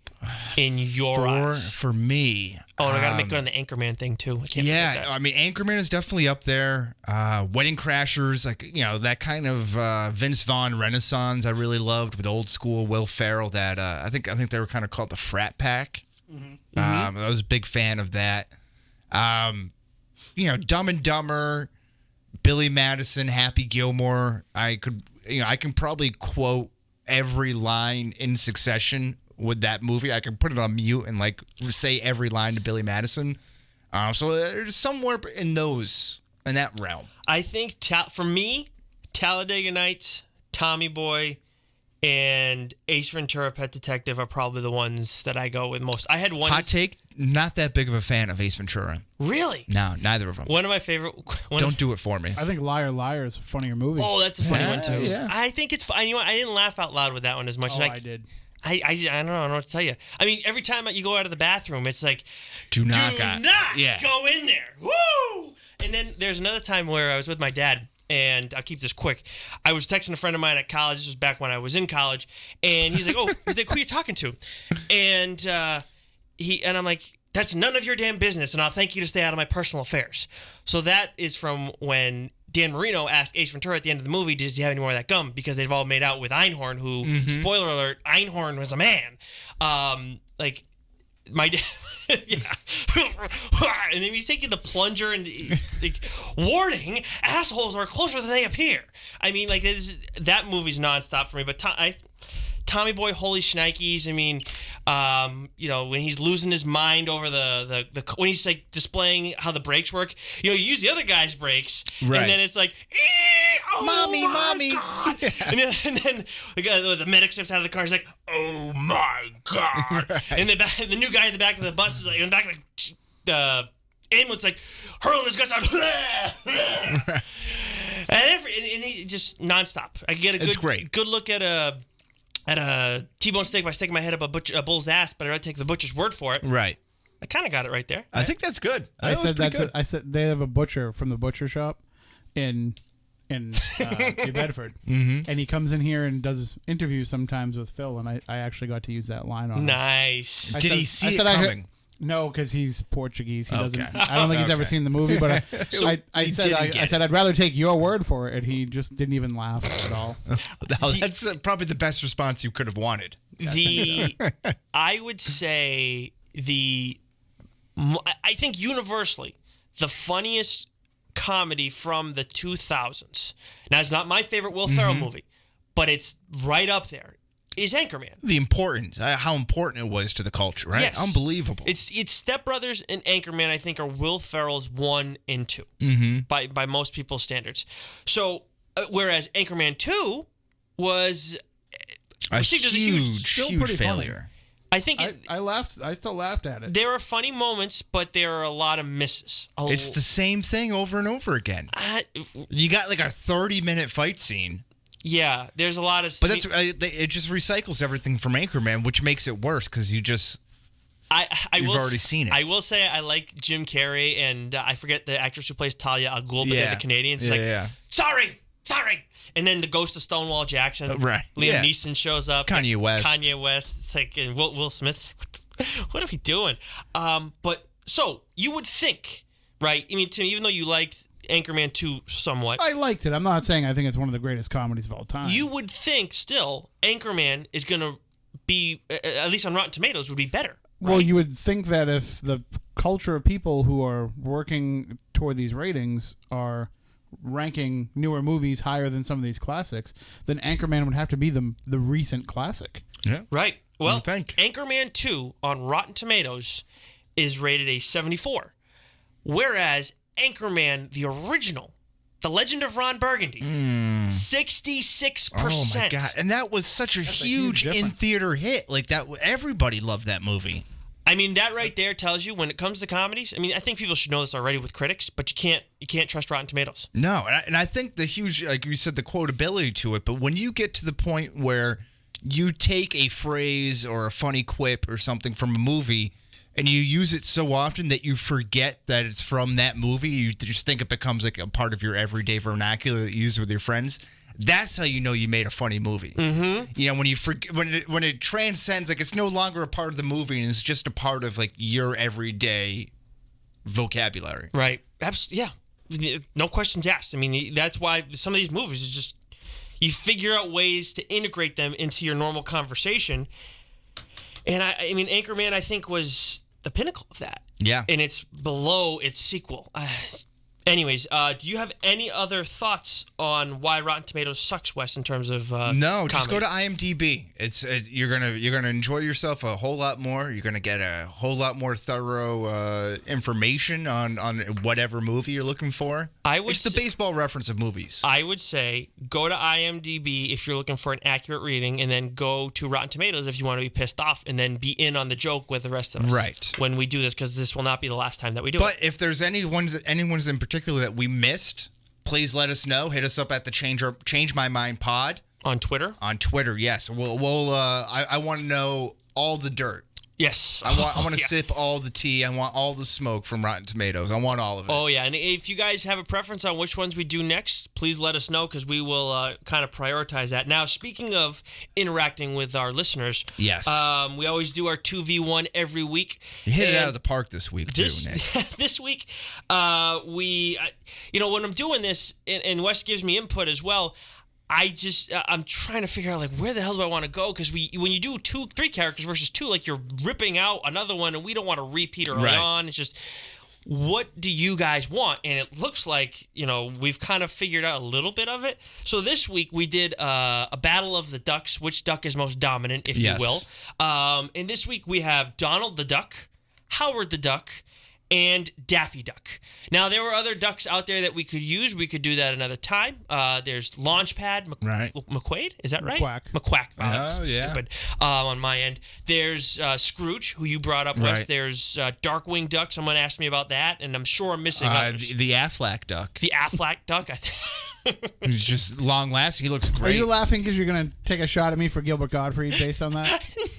in your eyes? For me. Oh, and I got to make good on the Anchorman thing too. I can't forget Yeah, that. I mean, Anchorman is definitely up there. Wedding Crashers, that kind of Vince Vaughn Renaissance I really loved with old school Will Ferrell. That I think they were kind of called the Frat Pack. I was a big fan of that. Dumb and Dumber, Billy Madison, Happy Gilmore. I can probably quote every line in succession with that movie. I can put it on mute and say every line to Billy Madison. So there's somewhere in that realm. I think for me, Talladega Nights, Tommy Boy, and Ace Ventura: Pet Detective are probably the ones that I go with most. I had one Hot take, not that big of a fan of Ace Ventura. Really? No, neither of them. One of my favorite. Don't do it for me. I think Liar Liar is a funnier movie. Oh, that's a funny one too. Yeah. I think it's fun. You know what? I didn't laugh out loud with that one as much. I did. I don't know what to tell you. I mean, every time you go out of the bathroom, it's like, Do not go in there. Woo! And then there's another time where I was with my dad, and I'll keep this quick. I was texting a friend of mine at college. This was back when I was in college, and he's like, "Oh, who are you talking to?" And I'm like, "That's none of your damn business, and I'll thank you to stay out of my personal affairs." So that is from when Dan Marino asked Ace Ventura at the end of the movie, "Did you have any more of that gum?" Because they've all made out with Einhorn, who, spoiler alert, Einhorn was a man. Like my dad, yeah, and then he's taking the plunger and like, warning: assholes are closer than they appear. I mean, like that movie's nonstop for me. But Tommy Boy, holy shnikes! I mean, when he's losing his mind over the when he's like displaying how the brakes work. You use the other guy's brakes, right? And then it's like, mommy, God. and then the medic steps out of the car. He's like, oh my God! Right. And the new guy in the back of the bus is like, in the back of the ambulance, like hurling his guts out. Right. And he just nonstop. I get a good look at a T-bone steak by sticking my head up a bull's ass, but I'd rather take the butcher's word for it. Right. I kind of got it right there. I think that's good. I said that. I said they have a butcher from the butcher shop in New Bedford, and he comes in here and does interviews sometimes with Phil, and I actually got to use that line on him. Nice. Did he see it coming? No, because he's Portuguese. He doesn't. I don't think he's ever seen the movie. But I said I'd rather take your word for it, and he just didn't even laugh at all. That's probably the best response you could have wanted. I would say I think universally the funniest comedy from the 2000s. Now, it's not my favorite Will Ferrell movie, but it's right up there. Is Anchorman. The importance, how important it was to the culture, right? Yes. Unbelievable. It's Step Brothers and Anchorman, I think, are Will Ferrell's 1 and 2 by most people's standards. So, whereas Anchorman 2 was received as a huge failure. Funny. I think I laughed. I still laughed at it. There are funny moments, but there are a lot of misses. It's the same thing over and over again. You got like a 30-minute fight scene. Yeah, there's a lot of... But it just recycles everything from Anchorman, which makes it worse because you've already seen it. I will say I like Jim Carrey, and I forget the actress who plays Talia al Ghul, but they're the Canadians. It's sorry. And then the ghost of Stonewall Jackson. Right. Liam Neeson shows up. Kanye West. It's like, and Will Smith. What are we doing? But so you would think, right? I mean, Tim, even though you liked Anchorman 2 somewhat. I liked it. I'm not saying I think it's one of the greatest comedies of all time. You would think still Anchorman is going to be, at least on Rotten Tomatoes, would be better. Right? Well, you would think that if the culture of people who are working toward these ratings are ranking newer movies higher than some of these classics, then Anchorman would have to be the recent classic. Yeah. Right. Well, Anchorman 2 on Rotten Tomatoes is rated a 74, whereas Anchorman, the original, The Legend of Ron Burgundy, 66%. Oh my God! And that was such a huge in-theater hit. Like that, everybody loved that movie. I mean, that right there tells you when it comes to comedies. I mean, I think people should know this already with critics, but you can't trust Rotten Tomatoes. No, and I think the huge, like you said, the quotability to it. But when you get to the point where you take a phrase or a funny quip or something from a movie and you use it so often that you forget that it's from that movie, you just think it becomes like a part of your everyday vernacular that you use with your friends. That's how you know you made a funny movie. Mm-hmm. When you when it transcends, like it's no longer a part of the movie and it's just a part of like your everyday vocabulary. Right. Yeah. No questions asked. I mean, that's why some of these movies is just you figure out ways to integrate them into your normal conversation. And I mean, Anchorman, I think, was the pinnacle of that. Yeah. And it's below its sequel. Anyways, do you have any other thoughts on why Rotten Tomatoes sucks, Wes, in terms of No, just comedy? go to IMDb. You're gonna enjoy yourself a whole lot more. You're gonna get a whole lot more thorough information on whatever movie you're looking for. It's the baseball reference of movies. I would say go to IMDb if you're looking for an accurate reading, and then go to Rotten Tomatoes if you want to be pissed off, and then be in on the joke with the rest of us. Right. When we do this, because this will not be the last time that we do it. But if there's anyone's in particular that we missed, please let us know. Hit us up at the Change My Mind Pod on Twitter. On Twitter, yes. I want to know all the dirt. Yes. I want to sip all the tea. I want all the smoke from Rotten Tomatoes. I want all of it. Oh, yeah. And if you guys have a preference on which ones we do next, please let us know because we will kind of prioritize that. Now, speaking of interacting with our listeners, yes, we always do our 2v1 every week. You hit it out of the park this week, too, Nick. This week, when I'm doing this, and Wes gives me input as well, I'm trying to figure out, like, where the hell do I want to go? Because when you do 3 characters versus 2, like, you're ripping out another one, and we don't want to repeat early on. It's just, what do you guys want? And it looks like, we've kind of figured out a little bit of it. So this week, we did a battle of the ducks, which duck is most dominant, if you will. And this week, we have Donald the Duck, Howard the Duck, and Daffy Duck. Now, there were other ducks out there that we could use. We could do that another time. There's Launchpad McQuaid. Is that right? McQuack. Oh, that's stupid on my end. There's Scrooge, who you brought up, Wes. There's Darkwing Duck. Someone asked me about that, and I'm sure I'm missing others. The Affleck Duck. The Affleck Duck. He's just long-lasting. He looks great. Are you laughing because you're going to take a shot at me for Gilbert Gottfried based on that?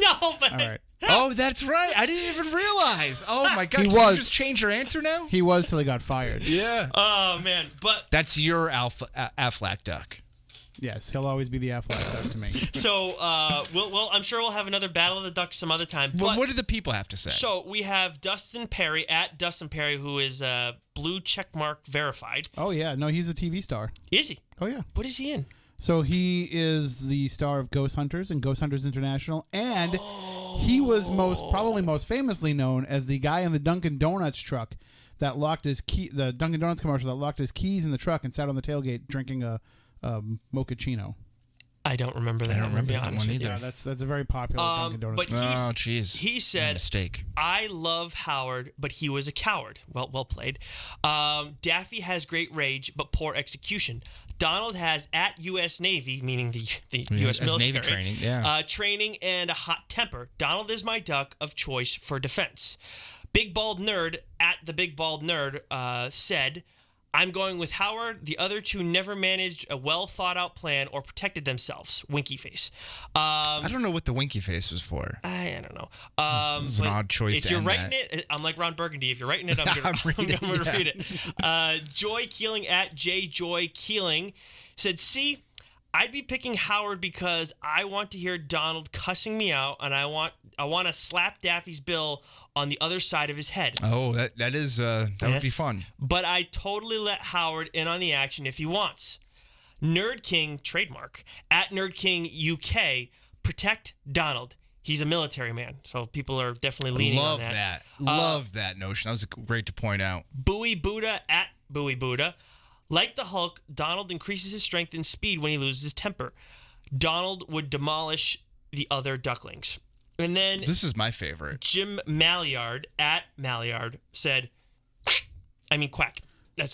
No, but... All right. Oh, that's right. I didn't even realize. Oh, my God. He Can was. you just change your answer now? He was till he got fired. Yeah. Oh, man. But that's your Affleck Duck. Yes, he'll always be the Affleck Duck to me. So, I'm sure we'll have another Battle of the Ducks some other time. Well, what do the people have to say? So, we have Dustin Perry, at Dustin Perry, who is blue checkmark verified. Oh, yeah. No, he's a TV star. Is he? Oh, yeah. What is he in? So he is the star of Ghost Hunters and Ghost Hunters International, and he was probably most famously known as the guy in the Dunkin' Donuts truck that locked his key, the Dunkin' Donuts commercial that locked his keys in the truck and sat on the tailgate drinking a mochaccino. I don't remember that. I don't remember that one either. Yeah, that's a very popular Dunkin' Donuts. But jeez. He said, mistake. I love Howard, but he was a coward. Well played. Daffy has great rage, but poor execution. Donald has at U.S. Navy, meaning the U.S. military, Navy training, training and a hot temper. Donald is my duck of choice for defense. Big Bald Nerd, at the Big Bald Nerd, said, I'm going with Howard. The other two never managed a well-thought-out plan or protected themselves. Winky face. I don't know what the winky face was for. I don't know. It's an odd choice if to you're end writing that. it, I'm like Ron Burgundy. If you're writing it, I'm going to read it. Joy Keeling, at J Joy Keeling, said, see, I'd be picking Howard because I want to hear Donald cussing me out, and I want to slap Daffy's bill on the other side of his head. Oh, that would be fun. But I totally let Howard in on the action if he wants. Nerd King, trademark, at Nerd King UK, protect Donald. He's a military man, so people are definitely leaning on that. Love that notion. That was great to point out. Bowie Buddha, at Bowie Buddha. Like the Hulk, Donald increases his strength and speed when he loses his temper. Donald would demolish the other ducklings. And then this is my favorite. Jim Maillard, at Maillard, said, quack.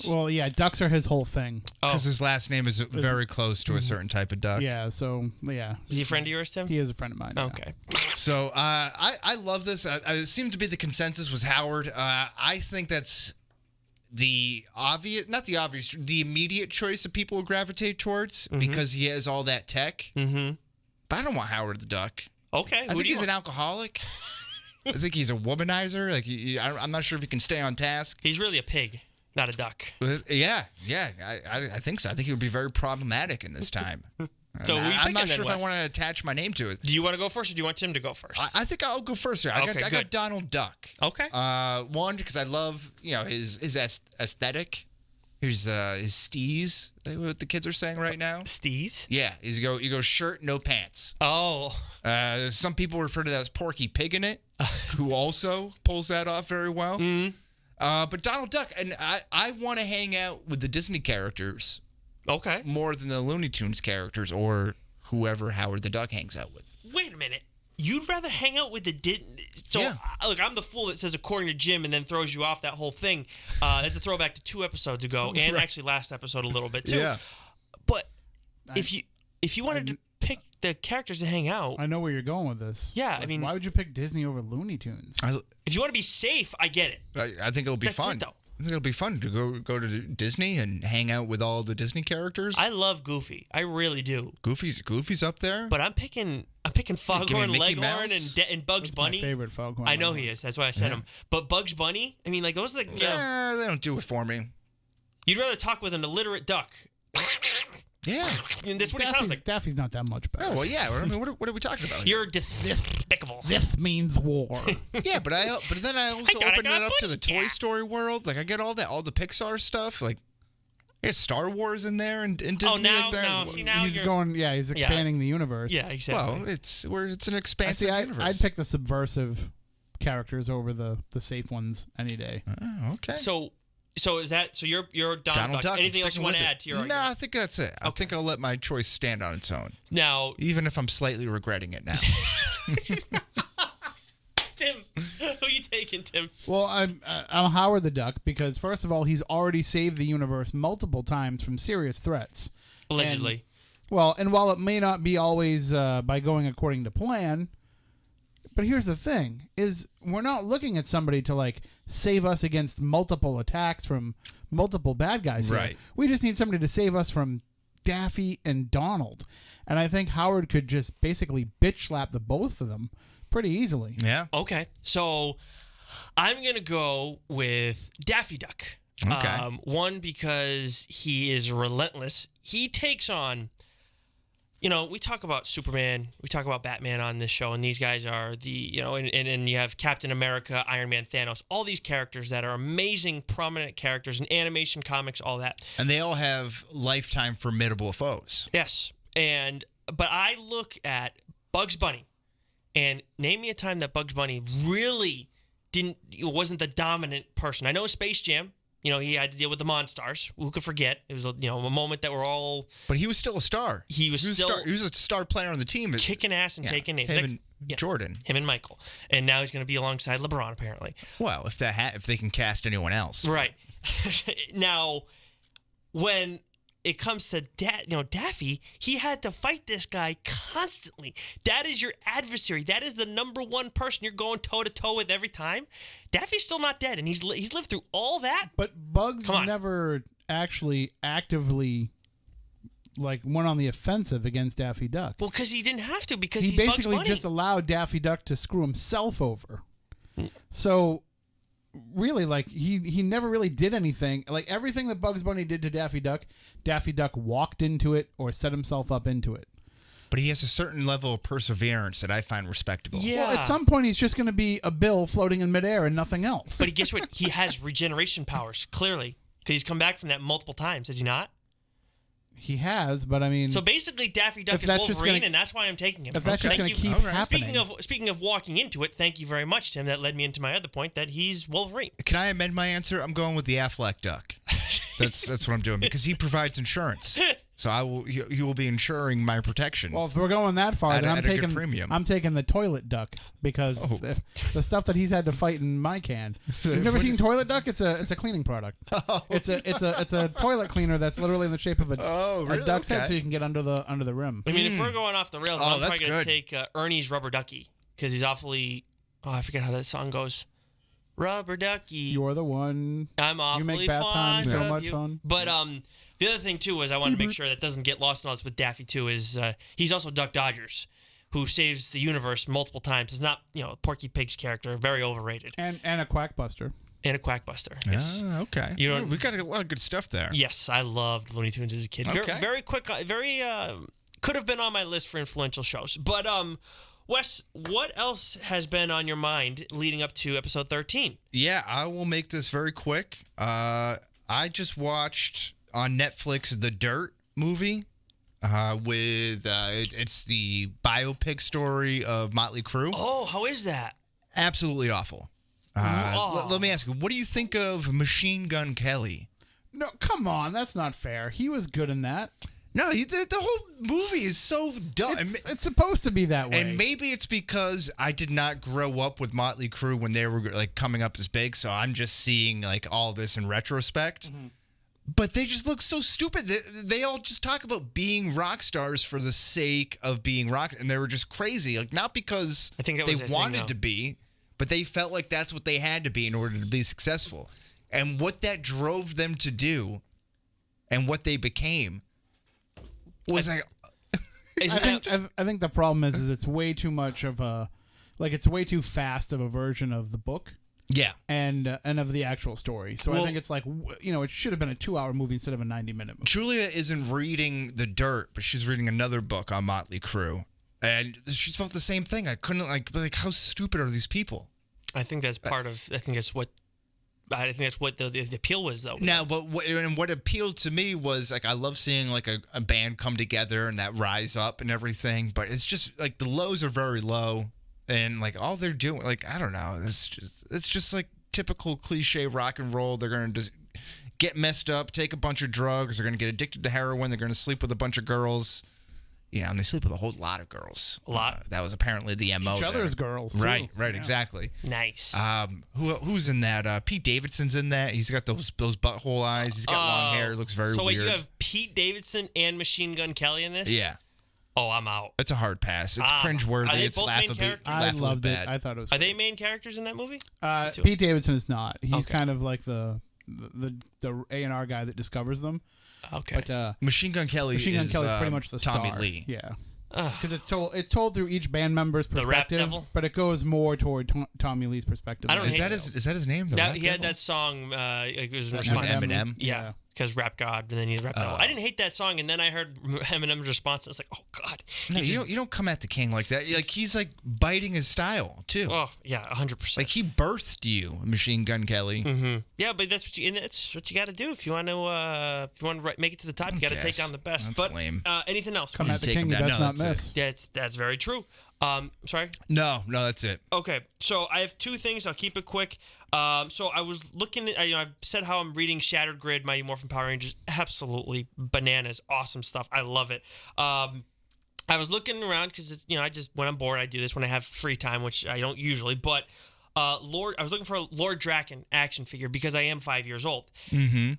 Well, yeah, ducks are his whole thing. Because his last name is very close to a certain type of duck. Yeah, so, yeah. Is he a friend of yours, Tim? He is a friend of mine. Okay. Yeah. So, I love this. It seemed to be the consensus was Howard. I think that's the immediate choice that people will gravitate towards because he has all that tech. Mm-hmm. But I don't want Howard the Duck. Okay. I think he's an alcoholic. I think he's a womanizer. Like I'm not sure if he can stay on task. He's really a pig, not a duck. Yeah. I think so. I think he would be very problematic in this time. So I'm not sure if I want to attach my name to it. Do you want to go first, or do you want Tim to go first? I think I'll go first here. I got Donald Duck. Okay. One, because I love his aesthetic. His steez, what the kids are saying right now. Steez? Yeah, you go shirt, no pants. Oh. Some people refer to that as Porky Pig in it, who also pulls that off very well. Mm-hmm. But Donald Duck, and I want to hang out with the Disney characters. Okay. More than the Looney Tunes characters or whoever Howard the Duck hangs out with. Wait a minute. You'd rather hang out with the So, yeah. Look, I'm the fool that says according to Jim and then throws you off that whole thing. That's a throwback to 2 episodes ago and actually last episode a little bit too. Yeah. But if you wanted to pick the characters to hang out. I know where you're going with this. Yeah, why would you pick Disney over Looney Tunes? If you want to be safe, I get it. I think it'll be fun. It, though. think it'll be fun to go to Disney and hang out with all the Disney characters. I love Goofy. I really do. Goofy's up there. But I'm picking Foghorn Leghorn and Bugs Bunny. My favorite Foghorn. I know he is. That's why I said him. But Bugs Bunny, I mean, like those are the. Yeah, they don't do it for me. You'd rather talk with an illiterate duck. Yeah. I mean, that's what he sounds like. Daffy's not that much better. Oh, well, yeah. I mean, what are we talking about? You're despicable. This means war. Yeah, but then I also open it up to the Toy Story world. Like I get all the Pixar stuff. Like I get Star Wars in there and Disney. Oh, now, in there. no. See, now He's going. Yeah, he's expanding the universe. Yeah, exactly. Well, it's an expansive universe. I'd pick the subversive characters over the safe ones any day. Oh, okay. So is that so? You're Donald Duck. Anything else you want to add to your argument? No, I think that's it. I think I'll let my choice stand on its own. Now, even if I'm slightly regretting it now. Tim, who are you taking, Tim? Well, I'm Howard the Duck because first of all, he's already saved the universe multiple times from serious threats. Allegedly. And while it may not be always by going according to plan, but here's the thing: is we're not looking at somebody to like save us against multiple attacks from multiple bad guys. Here. Right. We just need somebody to save us from Daffy and Donald, and I think Howard could just basically bitch slap the both of them pretty easily. Yeah. Okay. So I'm gonna go with Daffy Duck. Okay. One, because he is relentless. He takes on. You know, we talk about Superman, we talk about Batman on this show, and these guys are and you have Captain America, Iron Man, Thanos, all these characters that are amazing, prominent characters in animation, comics, all that. And they all have lifetime formidable foes. Yes. But I look at Bugs Bunny, and name me a time that Bugs Bunny really wasn't the dominant person. I know Space Jam. You know, he had to deal with the Monstars. Who could forget? It was a moment that we're all. But he was still a star. He was a star player on the team, kicking ass and taking names. Him and Jordan. Him and Michael, and now he's going to be alongside LeBron apparently. Well, if they can cast anyone else, right? Now, when it comes to Daffy, he had to fight this guy constantly. That is your adversary. That is the number one person you're going toe to toe with every time. Daffy's still not dead, and he's lived through all that. But Bugs never actually actively went on the offensive against Daffy Duck. Well, because he didn't have to, because he he's Bugs basically Bunny. just allowed Daffy Duck to screw himself over. So really, he never really did anything. Like everything that Bugs Bunny did to Daffy Duck walked into it or set himself up into it. But he has a certain level of perseverance that I find respectable. Yeah. Well, at some point, he's just going to be a bill floating in midair and nothing else. But guess what? He has regeneration powers, clearly, because he's come back from that multiple times, has he not? He has, but I mean... So basically, Daffy Duck is Wolverine, and that's why I'm taking him. If that's just going to keep happening... Speaking of walking into it, thank you very much, Tim. That led me into my other point, that he's Wolverine. Can I amend my answer? I'm going with the Affleck Duck. That's what I'm doing, because he provides insurance. So he will be insuring my protection. Well, if we're going that far, then I'm taking the toilet duck, because the stuff that he's had to fight in my can. You've never seen Toilet Duck? It's a cleaning product. It's a toilet cleaner that's literally in the shape of a duck's head, so you can get under the rim. I mean, if we're going off the rails, I'm probably going to take Ernie's Rubber Ducky, because he's awfully. Oh, I forget how that song goes. Rubber Ducky, you're the one. I'm awfully You make bath time so much fun. But the other thing too is I want to make sure that doesn't get lost in all this with Daffy too is he's also Duck Dodgers, who saves the universe multiple times. It's not Porky Pig's character, very overrated. And a Quackbuster. And a Quackbuster. Yes. Okay. We got a lot of good stuff there. Yes, I loved Looney Tunes as a kid. Okay. Very quick. Could have been on my list for influential shows, but Wes, what else has been on your mind leading up to episode 13? Yeah, I will make this very quick. I just watched on Netflix The Dirt movie with it's the biopic story of Motley Crue. Oh, how is that? Absolutely awful. Let me ask you, what do you think of Machine Gun Kelly? No, come on, that's not fair. He was good in that. No, the whole movie is so dumb. It's supposed to be that way. And maybe it's because I did not grow up with Motley Crue when they were coming up as big, so I'm just seeing all this in retrospect. Mm-hmm. But they just look so stupid. They all just talk about being rock stars for the sake of being rock, and they were just crazy. Not because I think that they was wanted to be, but they felt like that's what they had to be in order to be successful. and what that drove them to do and what they became was like... I think the problem is it's way too much of a... Like, it's way too fast of a version of the book. Yeah. And of the actual story. So I think it's like, it should have been a 2-hour movie instead of a 90-minute movie. Julia isn't reading The Dirt, but she's reading another book on Motley Crue. And she felt the same thing. I couldn't, like how stupid are these people? I think that's part of, I think that's what the appeal was, though. Now, but what appealed to me was, like, I love seeing, like, a band come together and that rise up and everything. But it's just, like, the lows are very low. And, like, all they're doing, like, I don't know. It's just like typical cliche rock and roll. They're going to just get messed up, take a bunch of drugs. They're going to get addicted to heroin. They're going to sleep with a bunch of girls. Yeah, and they sleep with a whole lot of girls. A lot. That was apparently the MO. Each other's girls, too. Right, exactly. Nice. Who's in that? Pete Davidson's in that. He's got those butthole eyes. He's got long hair. Looks very weird. So wait, you have Pete Davidson and Machine Gun Kelly in this? Yeah. Oh, I'm out. It's a hard pass. It's cringeworthy. Are they It's both main laughable. characters? I loved it. Bad. I thought it was Are great. they main characters in that movie? Pete Davidson is not. He's Okay. kind of like the A&R guy that discovers them. Okay. But Machine Gun Kelly Machine Gun is Kelly's pretty much the Tommy star. Lee. Yeah. Because it's told through each band member's The Rap perspective, Devil? but it goes more toward Tommy Lee's perspective. I don't Is hate that his name? The Rap He had Devil? that song. It was in Eminem. response. Eminem? Yeah. Because Rap God, and then he's Rap Devil. I didn't hate that song, and then I heard Eminem's response. And I was like, oh God. No, you don't come at the king like that. Like, he's like biting his style too. Oh yeah, 100%. Like, he birthed you, Machine Gun Kelly. Mm-hmm. Yeah, but that's what you got to do if you want to make it to the top. You got to take down the best. That's but lame. Anything else? Come at the take king, him you down. best No, not that's miss. That's very true. Sorry. No, that's it. Okay, so I have two things. I'll keep it quick. So I was looking at, I've said how I'm reading Shattered Grid, Mighty Morphin Power Rangers. Absolutely bananas, awesome stuff. I love it. I was looking around because when I'm bored, I do this when I have free time, which I don't usually. But I was looking for a Lord Draken action figure because I am 5 years old. Mm-hmm.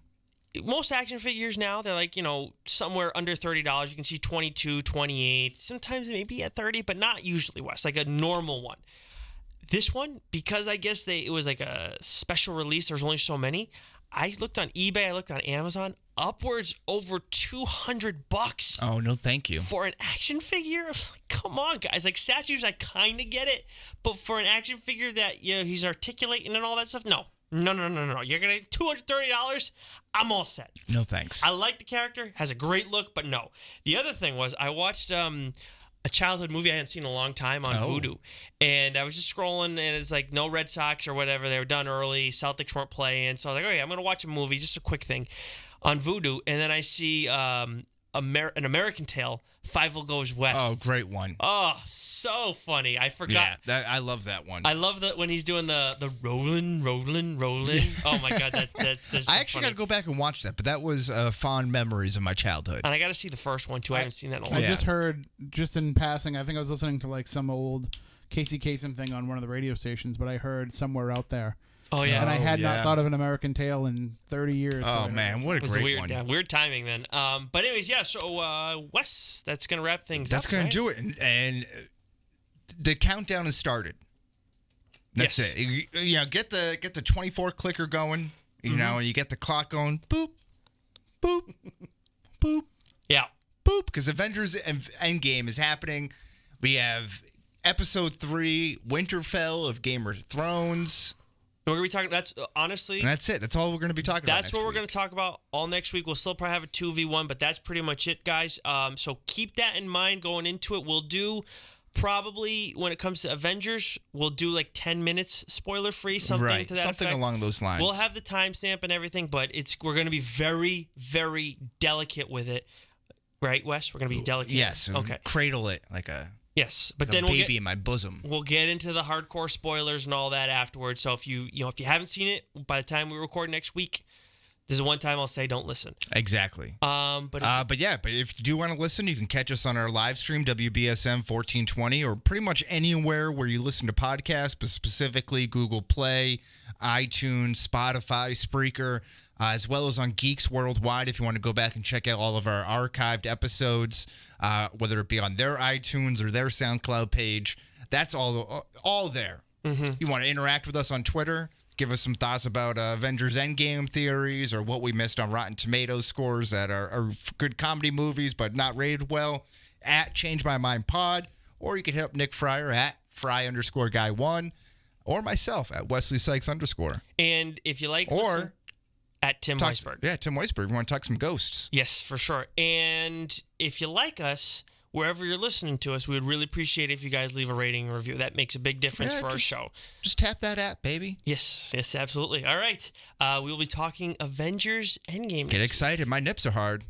Most action figures now, they're like, somewhere under $30. You can see 22, 28, sometimes maybe at 30, but not usually, Wes, like a normal one. This one, because I guess it was like a special release, there's only so many. I looked on eBay, I looked on Amazon, upwards over $200. Oh, no, thank you. For an action figure? I was like, come on, guys. Like, statues, I kind of get it, but for an action figure that, he's articulating and all that stuff, no. No. You're going to $230? I'm all set. No, thanks. I like the character, has a great look, but no. The other thing was I watched a childhood movie I hadn't seen in a long time on Vudu. And I was just scrolling, and it's like no Red Sox or whatever. They were done early. Celtics weren't playing. So I was like, okay, I'm going to watch a movie, just a quick thing, on Vudu. And then I see an American Tale, Fievel Goes West. Oh, great one. Oh, so funny. I forgot. Yeah, I love that one. I love that when he's doing the rolling. Oh my God, that's so I actually got to go back and watch that, but that was fond memories of my childhood. And I got to see the first one too. I haven't seen that in a long I time. just heard, just in passing, I think I was listening to like some old Casey Kasem thing on one of the radio stations, but I heard Somewhere Out There. Oh yeah, and I had not thought of an American Tale in 30 years. Oh man, what a great weird, one! Yeah, weird timing then. But anyways, yeah. So Wes, that's gonna wrap things up. That's gonna right? do it, and the countdown has started. That's Yes. it. Get the 24 clicker going. And you get the clock going. Boop, boop, boop, Yeah. boop. Because Avengers Endgame is happening. We have episode 3, Winterfell of Game of Thrones. We're gonna be talking. That's honestly. And that's it. That's all we're going to be talking about. That's what we're going to talk about all next week. We'll still probably have a 2v1, but that's pretty much it, guys. So keep that in mind going into it. We'll do probably when it comes to Avengers, we'll do like 10 minutes spoiler free, something to that something effect. along those lines. We'll have the timestamp and everything, but we're going to be very, very delicate with it, right, Wes? We're going to be delicate. Yes. Okay. Cradle it like a But then baby in my bosom. We'll get into the hardcore spoilers and all that afterwards. So if you haven't seen it by the time we record next week, this is one time I'll say don't listen. Exactly. But if you do want to listen, you can catch us on our live stream, WBSM 1420, or pretty much anywhere where you listen to podcasts, but specifically Google Play, iTunes, Spotify, Spreaker, as well as on Geeks Worldwide if you want to go back and check out all of our archived episodes, whether it be on their iTunes or their SoundCloud page. That's all there. Mm-hmm. You want to interact with us on Twitter? give us some thoughts about Avengers Endgame theories or what we missed on Rotten Tomatoes scores that are good comedy movies but not rated well, at Change My Mind Pod. Or you can hit up Nick Fryer at Fry_Guy1, or myself at Wesley Sykes _. And if you like, or at Tim Weisberg. Yeah, Tim Weisberg. We want to talk some ghosts. Yes, for sure. And if you like us, wherever you're listening to us, we would really appreciate it if you guys leave a rating or review. That makes a big difference for our show. Just tap that app, baby. Yes, absolutely. All right. We will be talking Avengers Endgame. Get excited. My nips are hard.